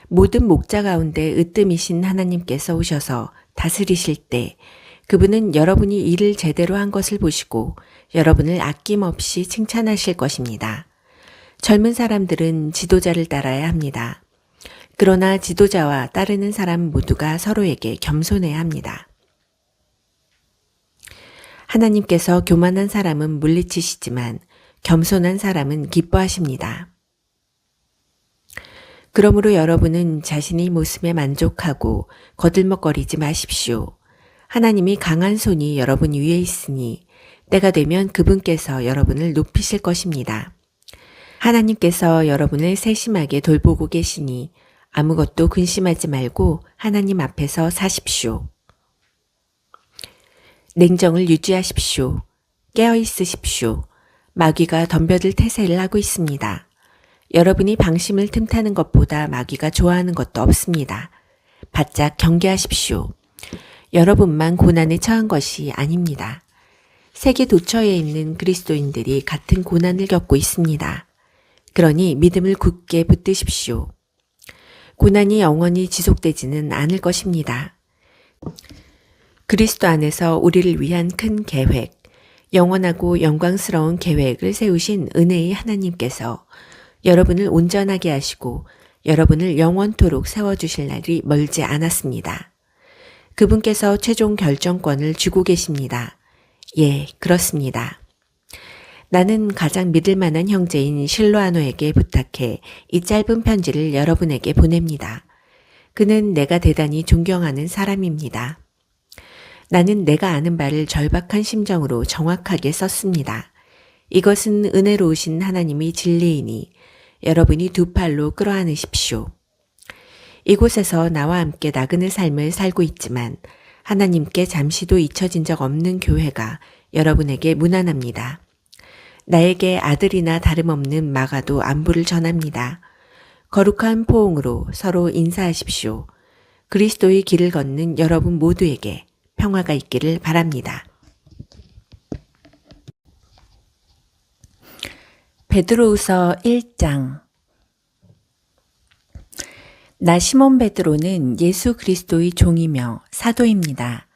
모든 목자 가운데 으뜸이신 하나님께서 오셔서 다스리실 때 그분은 여러분이 일을 제대로 한 것을 보시고 여러분을 아낌없이 칭찬하실 것입니다. 젊은 사람들은 지도자를 따라야 합니다. 그러나 지도자와 따르는 사람 모두가 서로에게 겸손해야 합니다. 하나님께서 교만한 사람은 물리치시지만 겸손한 사람은 기뻐하십니다. 그러므로 여러분은 자신의 모습에 만족하고 거들먹거리지 마십시오. 하나님이 강한 손이 여러분 위에 있으니 때가 되면 그분께서 여러분을 높이실 것입니다. 하나님께서 여러분을 세심하게 돌보고 계시니 아무것도 근심하지 말고 하나님 앞에서 사십시오. 냉정을 유지하십시오. 깨어 있으십시오. 마귀가 덤벼들 태세를 하고 있습니다. 여러분이 방심을 틈타는 것보다 마귀가 좋아하는 것도 없습니다. 바짝 경계하십시오. 여러분만 고난에 처한 것이 아닙니다. 세계 도처에 있는 그리스도인들이 같은 고난을 겪고 있습니다. 그러니 믿음을 굳게 붙드십시오. 고난이 영원히 지속되지는 않을 것입니다. 그리스도 안에서 우리를 위한 큰 계획, 영원하고 영광스러운 계획을 세우신 은혜의 하나님께서 여러분을 온전하게 하시고 여러분을 영원토록 세워주실 날이 멀지 않았습니다. 그분께서 최종 결정권을 쥐고 계십니다. 예, 그렇습니다. 나는 가장 믿을 만한 형제인 실로아노에게 부탁해 이 짧은 편지를 여러분에게 보냅니다. 그는 내가 대단히 존경하는 사람입니다. 나는 내가 아는 바를 절박한 심정으로 정확하게 썼습니다. 이것은 은혜로우신 하나님의 진리이니 여러분이 두 팔로 끌어안으십시오. 이곳에서 나와 함께 나그네 삶을 살고 있지만 하나님께 잠시도 잊혀진 적 없는 교회가 여러분에게 무난합니다. 나에게 아들이나 다름없는 마가도 안부를 전합니다. 거룩한 포옹으로 서로 인사하십시오. 그리스도의 길을 걷는 여러분 모두에게 평화가 있기를 바랍니다. 베드로후서 1장. 나 시몬 베드로는 예수 그리스도의 종이며 사도입니다.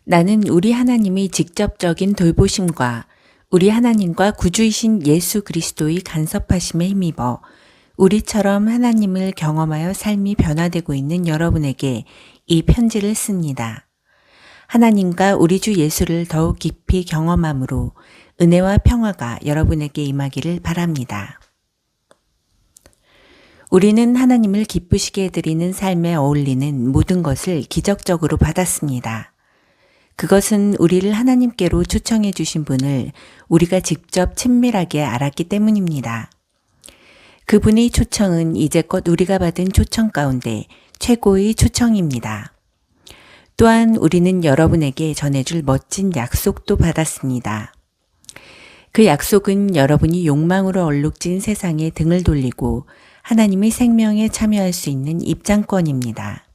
나는 우리 하나님의 직접적인 돌보심과 우리 하나님과 구주이신 예수 그리스도의 간섭하심에 힘입어 우리처럼 하나님을 경험하여 삶이 변화되고 있는 여러분에게 이 편지를 씁니다. 하나님과 우리 주 예수를 더욱 깊이 경험함으로 은혜와 평화가 여러분에게 임하기를 바랍니다. 우리는 하나님을 기쁘시게 해드리는 삶에 어울리는 모든 것을 기적적으로 받았습니다. 그것은 우리를 하나님께로 초청해 주신 분을 우리가 직접 친밀하게 알았기 때문입니다. 그분의 초청은 이제껏 우리가 받은 초청 가운데 최고의 초청입니다. 또한 우리는 여러분에게 전해줄 멋진 약속도 받았습니다. 그 약속은 여러분이 욕망으로 얼룩진 세상에 등을 돌리고 하나님의 생명에 참여할 수 있는 입장권입니다.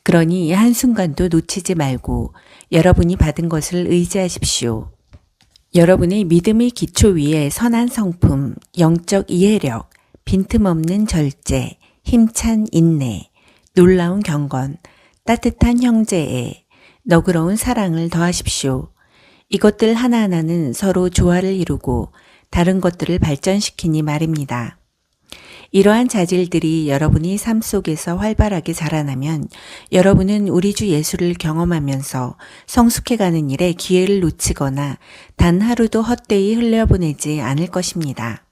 그러니 한순간도 놓치지 말고 여러분이 받은 것을 의지하십시오. 여러분의 믿음의 기초 위에 선한 성품, 영적 이해력, 빈틈없는 절제, 힘찬 인내, 놀라운 경건, 따뜻한 형제애, 너그러운 사랑을 더하십시오. 이것들 하나하나는 서로 조화를 이루고 다른 것들을 발전시키니 말입니다. 이러한 자질들이 여러분이 삶 속에서 활발하게 자라나면 여러분은 우리 주 예수를 경험하면서 성숙해가는 일에 기회를 놓치거나 단 하루도 헛되이 흘려보내지 않을 것입니다.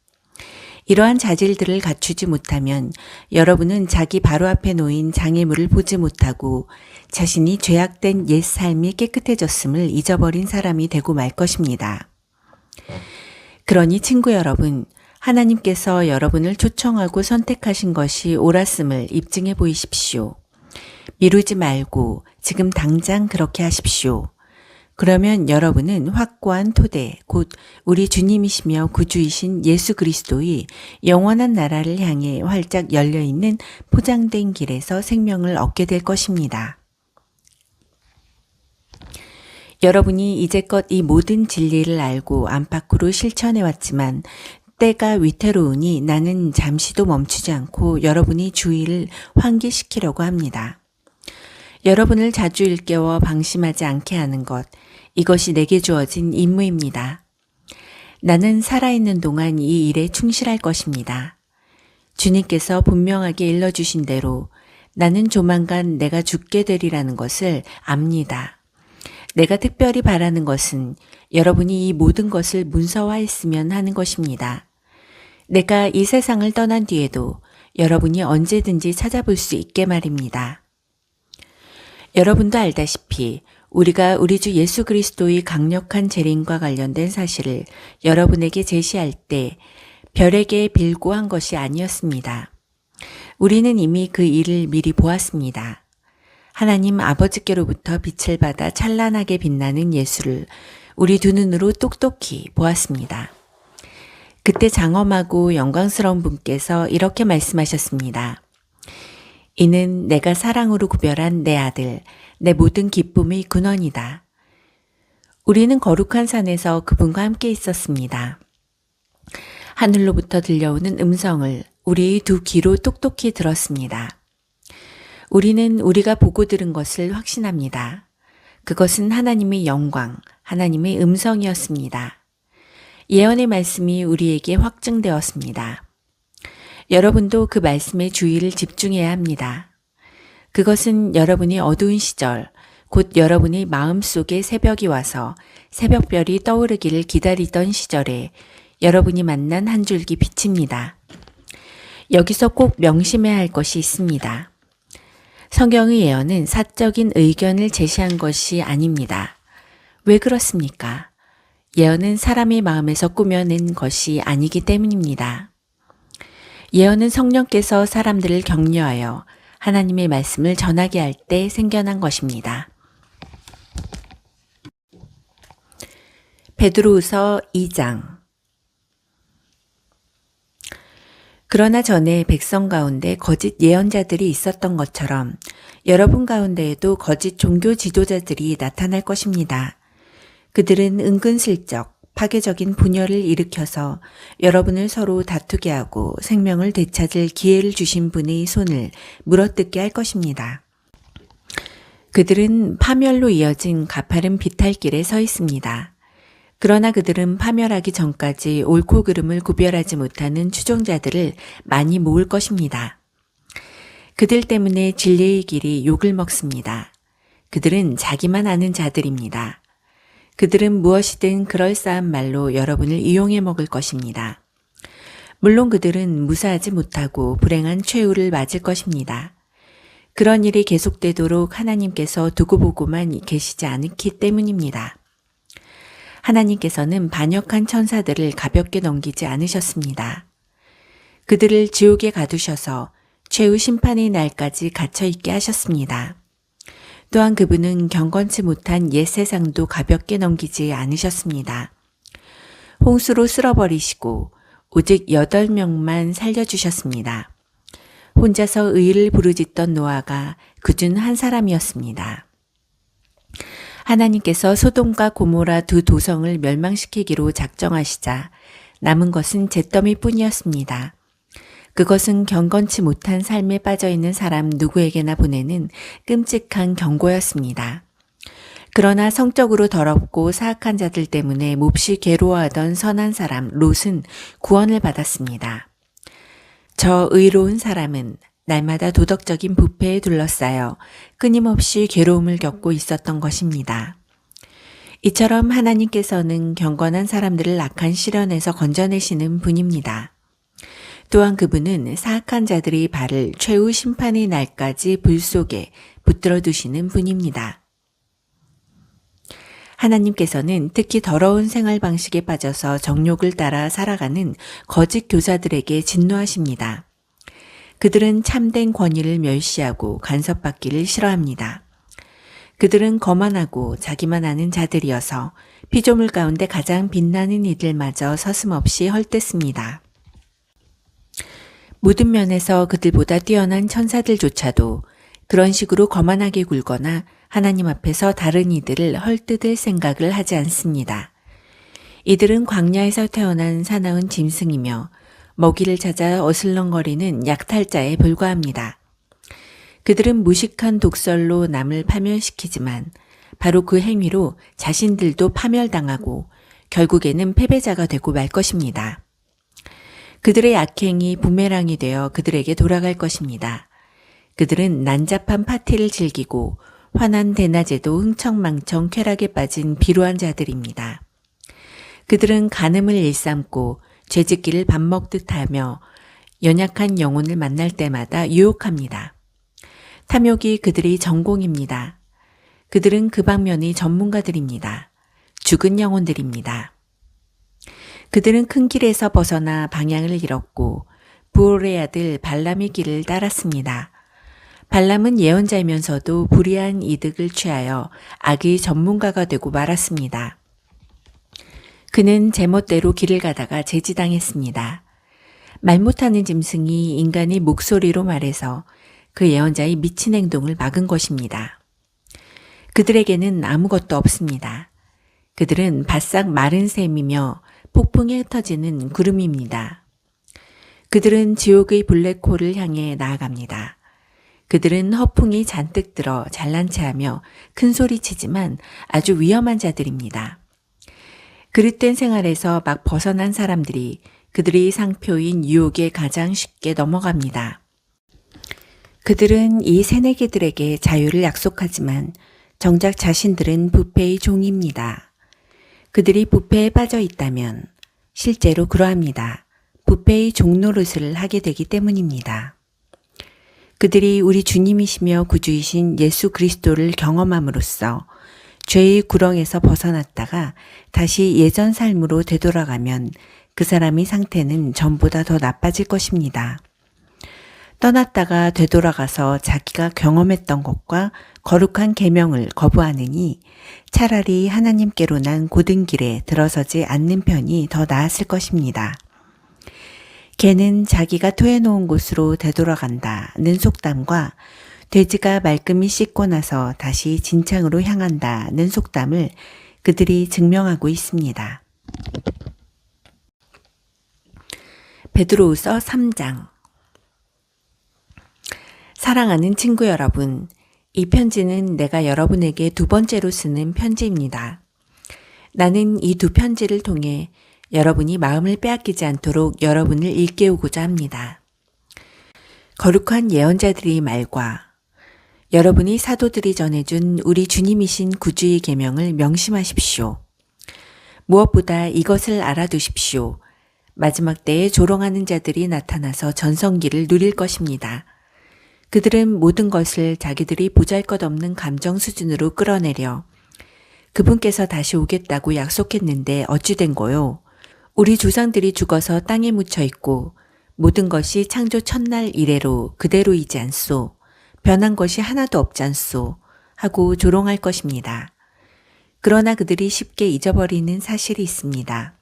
이러한 자질들을 갖추지 못하면 여러분은 자기 바로 앞에 놓인 장애물을 보지 못하고 자신이 죄악된 옛 삶이 깨끗해졌음을 잊어버린 사람이 되고 말 것입니다. 그러니 친구 여러분, 하나님께서 여러분을 초청하고 선택하신 것이 옳았음을 입증해 보이십시오. 미루지 말고 지금 당장 그렇게 하십시오. 그러면 여러분은 확고한 토대, 곧 우리 주님이시며 구주이신 예수 그리스도의 영원한 나라를 향해 활짝 열려있는 포장된 길에서 생명을 얻게 될 것입니다. 여러분이 이제껏 이 모든 진리를 알고 안팎으로 실천해왔지만 때가 위태로우니 나는 잠시도 멈추지 않고 여러분의 주의를 환기시키려고 합니다. 여러분을 자주 일깨워 방심하지 않게 하는 것, 이것이 내게 주어진 임무입니다. 나는 살아있는 동안 이 일에 충실할 것입니다. 주님께서 분명하게 일러주신 대로 나는 조만간 내가 죽게 되리라는 것을 압니다. 내가 특별히 바라는 것은 여러분이 이 모든 것을 문서화했으면 하는 것입니다. 내가 이 세상을 떠난 뒤에도 여러분이 언제든지 찾아볼 수 있게 말입니다. 여러분도 알다시피 우리가 우리 주 예수 그리스도의 강력한 재림과 관련된 사실을 여러분에게 제시할 때 별에게 빌고 한 것이 아니었습니다. 우리는 이미 그 일을 미리 보았습니다. 하나님 아버지께로부터 빛을 받아 찬란하게 빛나는 예수를 우리 두 눈으로 똑똑히 보았습니다. 그때 장엄하고 영광스러운 분께서 이렇게 말씀하셨습니다. 이는 내가 사랑으로 구별한 내 아들, 내 모든 기쁨의 근원이다. 우리는 거룩한 산에서 그분과 함께 있었습니다. 하늘로부터 들려오는 음성을 우리의 두 귀로 똑똑히 들었습니다. 우리는 우리가 보고 들은 것을 확신합니다. 그것은 하나님의 영광, 하나님의 음성이었습니다. 예언의 말씀이 우리에게 확증되었습니다. 여러분도 그 말씀에 주의를 집중해야 합니다. 그것은 여러분이 어두운 시절, 곧 여러분의 마음속에 새벽이 와서 새벽별이 떠오르기를 기다리던 시절에 여러분이 만난 한 줄기 빛입니다. 여기서 꼭 명심해야 할 것이 있습니다. 성경의 예언은 사적인 의견을 제시한 것이 아닙니다. 왜 그렇습니까? 예언은 사람의 마음에서 꾸며낸 것이 아니기 때문입니다. 예언은 성령께서 사람들을 격려하여 하나님의 말씀을 전하게 할 때 생겨난 것입니다. 베드로후서 2장. 그러나 전에 백성 가운데 거짓 예언자들이 있었던 것처럼 여러분 가운데에도 거짓 종교 지도자들이 나타날 것입니다. 그들은 은근슬쩍 파괴적인 분열을 일으켜서 여러분을 서로 다투게 하고 생명을 되찾을 기회를 주신 분의 손을 물어뜯게 할 것입니다. 그들은 파멸로 이어진 가파른 비탈길에 서 있습니다. 그러나 그들은 파멸하기 전까지 옳고 그름을 구별하지 못하는 추종자들을 많이 모을 것입니다. 그들 때문에 진리의 길이 욕을 먹습니다. 그들은 자기만 아는 자들입니다. 그들은 무엇이든 그럴싸한 말로 여러분을 이용해 먹을 것입니다. 물론 그들은 무사하지 못하고 불행한 최후를 맞을 것입니다. 그런 일이 계속되도록 하나님께서 두고 보고만 계시지 않기 때문입니다. 하나님께서는 반역한 천사들을 가볍게 넘기지 않으셨습니다. 그들을 지옥에 가두셔서 최후 심판의 날까지 갇혀 있게 하셨습니다. 또한 그분은 경건치 못한 옛 세상도 가볍게 넘기지 않으셨습니다. 홍수로 쓸어버리시고 오직 8명만 살려주셨습니다. 혼자서 의를 부르짖던 노아가 그중 한 사람이었습니다. 하나님께서 소돔과 고모라 두 도성을 멸망시키기로 작정하시자 남은 것은 잿더미 뿐이었습니다. 그것은 경건치 못한 삶에 빠져있는 사람 누구에게나 보내는 끔찍한 경고였습니다. 그러나 성적으로 더럽고 사악한 자들 때문에 몹시 괴로워하던 선한 사람 롯은 구원을 받았습니다. 저 의로운 사람은 날마다 도덕적인 부패에 둘러싸여 끊임없이 괴로움을 겪고 있었던 것입니다. 이처럼 하나님께서는 경건한 사람들을 악한 시련에서 건져내시는 분입니다. 또한 그분은 사악한 자들의 발을 최후 심판의 날까지 불 속에 붙들어 두시는 분입니다. 하나님께서는 특히 더러운 생활 방식에 빠져서 정욕을 따라 살아가는 거짓 교사들에게 진노하십니다. 그들은 참된 권위를 멸시하고 간섭받기를 싫어합니다. 그들은 거만하고 자기만 아는 자들이어서 피조물 가운데 가장 빛나는 이들마저 서슴없이 헐뜯습니다. 모든 면에서 그들보다 뛰어난 천사들조차도 그런 식으로 거만하게 굴거나 하나님 앞에서 다른 이들을 헐뜯을 생각을 하지 않습니다. 이들은 광야에서 태어난 사나운 짐승이며 먹이를 찾아 어슬렁거리는 약탈자에 불과합니다. 그들은 무식한 독설로 남을 파멸시키지만 바로 그 행위로 자신들도 파멸당하고 결국에는 패배자가 되고 말 것입니다. 그들의 악행이 부메랑이 되어 그들에게 돌아갈 것입니다. 그들은 난잡한 파티를 즐기고 환한 대낮에도 흥청망청 쾌락에 빠진 비루한 자들입니다. 그들은 간음을 일삼고 죄짓기를 밥 먹듯 하며 연약한 영혼을 만날 때마다 유혹합니다. 탐욕이 그들의 전공입니다. 그들은 그 방면의 전문가들입니다. 죽은 영혼들입니다. 그들은 큰 길에서 벗어나 방향을 잃었고 부올의 아들 발람의 길을 따랐습니다. 발람은 예언자이면서도 불의한 이득을 취하여 악의 전문가가 되고 말았습니다. 그는 제멋대로 길을 가다가 제지당했습니다. 말 못하는 짐승이 인간의 목소리로 말해서 그 예언자의 미친 행동을 막은 것입니다. 그들에게는 아무것도 없습니다. 그들은 바싹 마른 샘이며 폭풍에 흩어지는 구름입니다. 그들은 지옥의 블랙홀을 향해 나아갑니다. 그들은 허풍이 잔뜩 들어 잘난 체하며 큰 소리치지만 아주 위험한 자들입니다. 그릇된 생활에서 막 벗어난 사람들이 그들의 상표인 유혹에 가장 쉽게 넘어갑니다. 그들은 이 새내기들에게 자유를 약속하지만 정작 자신들은 부패의 종입니다. 그들이 부패에 빠져 있다면 실제로 그러합니다. 부패의 종노릇을 하게 되기 때문입니다. 그들이 우리 주님이시며 구주이신 예수 그리스도를 경험함으로써 죄의 구렁에서 벗어났다가 다시 예전 삶으로 되돌아가면 그 사람의 상태는 전보다 더 나빠질 것입니다. 떠났다가 되돌아가서 자기가 경험했던 것과 거룩한 계명을 거부하느니 차라리 하나님께로 난 고든 길에 들어서지 않는 편이 더 나았을 것입니다. 개는 자기가 토해놓은 곳으로 되돌아간다는 속담과 돼지가 말끔히 씻고 나서 다시 진창으로 향한다는 속담을 그들이 증명하고 있습니다. 베드로후서 3장. 사랑하는 친구 여러분, 이 편지는 내가 여러분에게 두 번째로 쓰는 편지입니다. 나는 이 두 편지를 통해 여러분이 마음을 빼앗기지 않도록 여러분을 일깨우고자 합니다. 거룩한 예언자들의 말과 여러분이 사도들이 전해준 우리 주님이신 구주의 계명을 명심하십시오. 무엇보다 이것을 알아두십시오. 마지막 때에 조롱하는 자들이 나타나서 전성기를 누릴 것입니다. 그들은 모든 것을 자기들이 보잘것없는 감정 수준으로 끌어내려 그분께서 다시 오겠다고 약속했는데 어찌 된 거요? 우리 조상들이 죽어서 땅에 묻혀 있고 모든 것이 창조 첫날 이래로 그대로이지 않소. 변한 것이 하나도 없지 않소. 하고 조롱할 것입니다. 그러나 그들이 쉽게 잊어버리는 사실이 있습니다.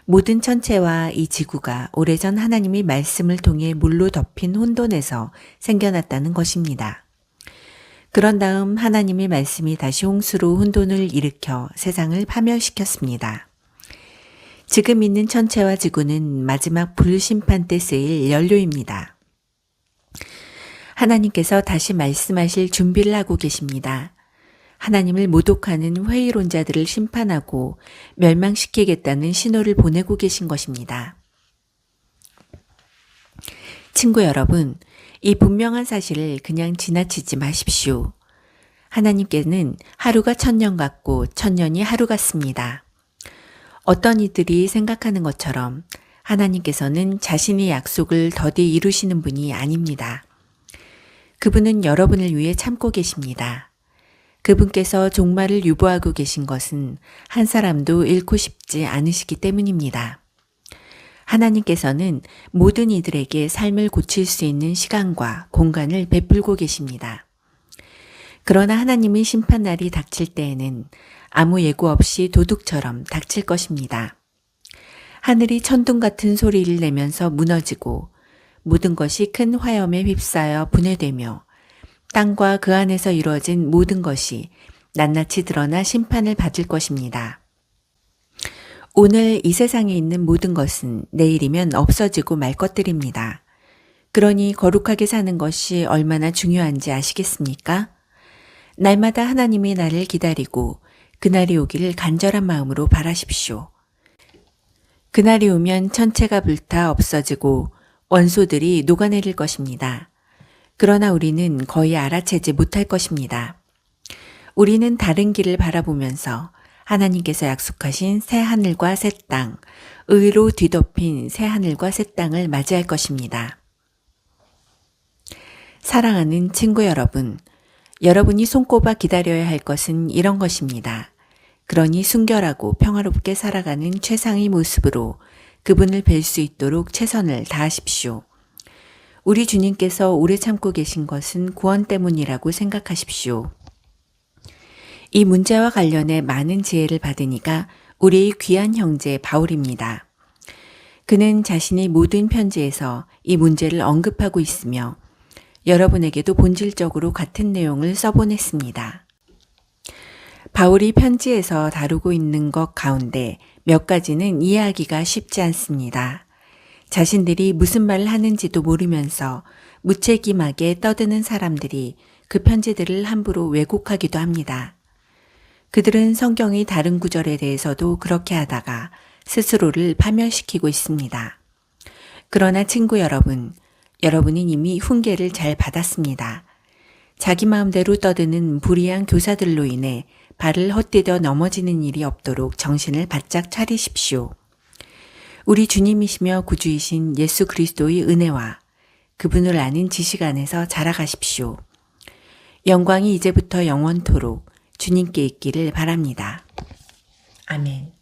모든 천체와 이 지구가 오래전 하나님의 말씀을 통해 물로 덮인 혼돈에서 생겨났다는 것입니다. 그런 다음 하나님의 말씀이 다시 홍수로 혼돈을 일으켜 세상을 파멸시켰습니다. 지금 있는 천체와 지구는 마지막 불심판 때 쓰일 연료입니다. 하나님께서 다시 말씀하실 준비를 하고 계십니다. 하나님을 모독하는 회의론자들을 심판하고 멸망시키겠다는 신호를 보내고 계신 것입니다. 친구 여러분, 이 분명한 사실을 그냥 지나치지 마십시오. 하나님께는 하루가 1000년 같고 1000년이 하루 같습니다. 어떤 이들이 생각하는 것처럼 하나님께서는 자신의 약속을 더디 이루시는 분이 아닙니다. 그분은 여러분을 위해 참고 계십니다. 그분께서 종말을 유보하고 계신 것은 한 사람도 잃고 싶지 않으시기 때문입니다. 하나님께서는 모든 이들에게 삶을 고칠 수 있는 시간과 공간을 베풀고 계십니다. 그러나 하나님의 심판날이 닥칠 때에는 아무 예고 없이 도둑처럼 닥칠 것입니다. 하늘이 천둥 같은 소리를 내면서 무너지고 모든 것이 큰 화염에 휩싸여 분해되며 땅과 그 안에서 이루어진 모든 것이 낱낱이 드러나 심판을 받을 것입니다. 오늘 이 세상에 있는 모든 것은 내일이면 없어지고 말 것들입니다. 그러니 거룩하게 사는 것이 얼마나 중요한지 아시겠습니까? 날마다 하나님이 나를 기다리고 그날이 오기를 간절한 마음으로 바라십시오. 그날이 오면 천체가 불타 없어지고 원소들이 녹아내릴 것입니다. 그러나 우리는 거의 알아채지 못할 것입니다. 우리는 다른 길을 바라보면서 하나님께서 약속하신 새 하늘과 새 땅, 의로 뒤덮인 새 하늘과 새 땅을 맞이할 것입니다. 사랑하는 친구 여러분, 여러분이 손꼽아 기다려야 할 것은 이런 것입니다. 그러니 순결하고 평화롭게 살아가는 최상의 모습으로 그분을 뵐 수 있도록 최선을 다하십시오. 우리 주님께서 오래 참고 계신 것은 구원 때문이라고 생각하십시오. 이 문제와 관련해 많은 지혜를 받으니까 우리의 귀한 형제 바울입니다. 그는 자신의 모든 편지에서 이 문제를 언급하고 있으며 여러분에게도 본질적으로 같은 내용을 써보냈습니다. 바울이 편지에서 다루고 있는 것 가운데 몇 가지는 이해하기가 쉽지 않습니다. 자신들이 무슨 말을 하는지도 모르면서 무책임하게 떠드는 사람들이 그 편지들을 함부로 왜곡하기도 합니다. 그들은 성경의 다른 구절에 대해서도 그렇게 하다가 스스로를 파멸시키고 있습니다. 그러나 친구 여러분, 여러분은 이미 훈계를 잘 받았습니다. 자기 마음대로 떠드는 불의한 교사들로 인해 발을 헛디뎌 넘어지는 일이 없도록 정신을 바짝 차리십시오. 우리 주님이시며 구주이신 예수 그리스도의 은혜와 그분을 아는 지식 안에서 자라가십시오. 영광이 이제부터 영원토록 주님께 있기를 바랍니다. 아멘.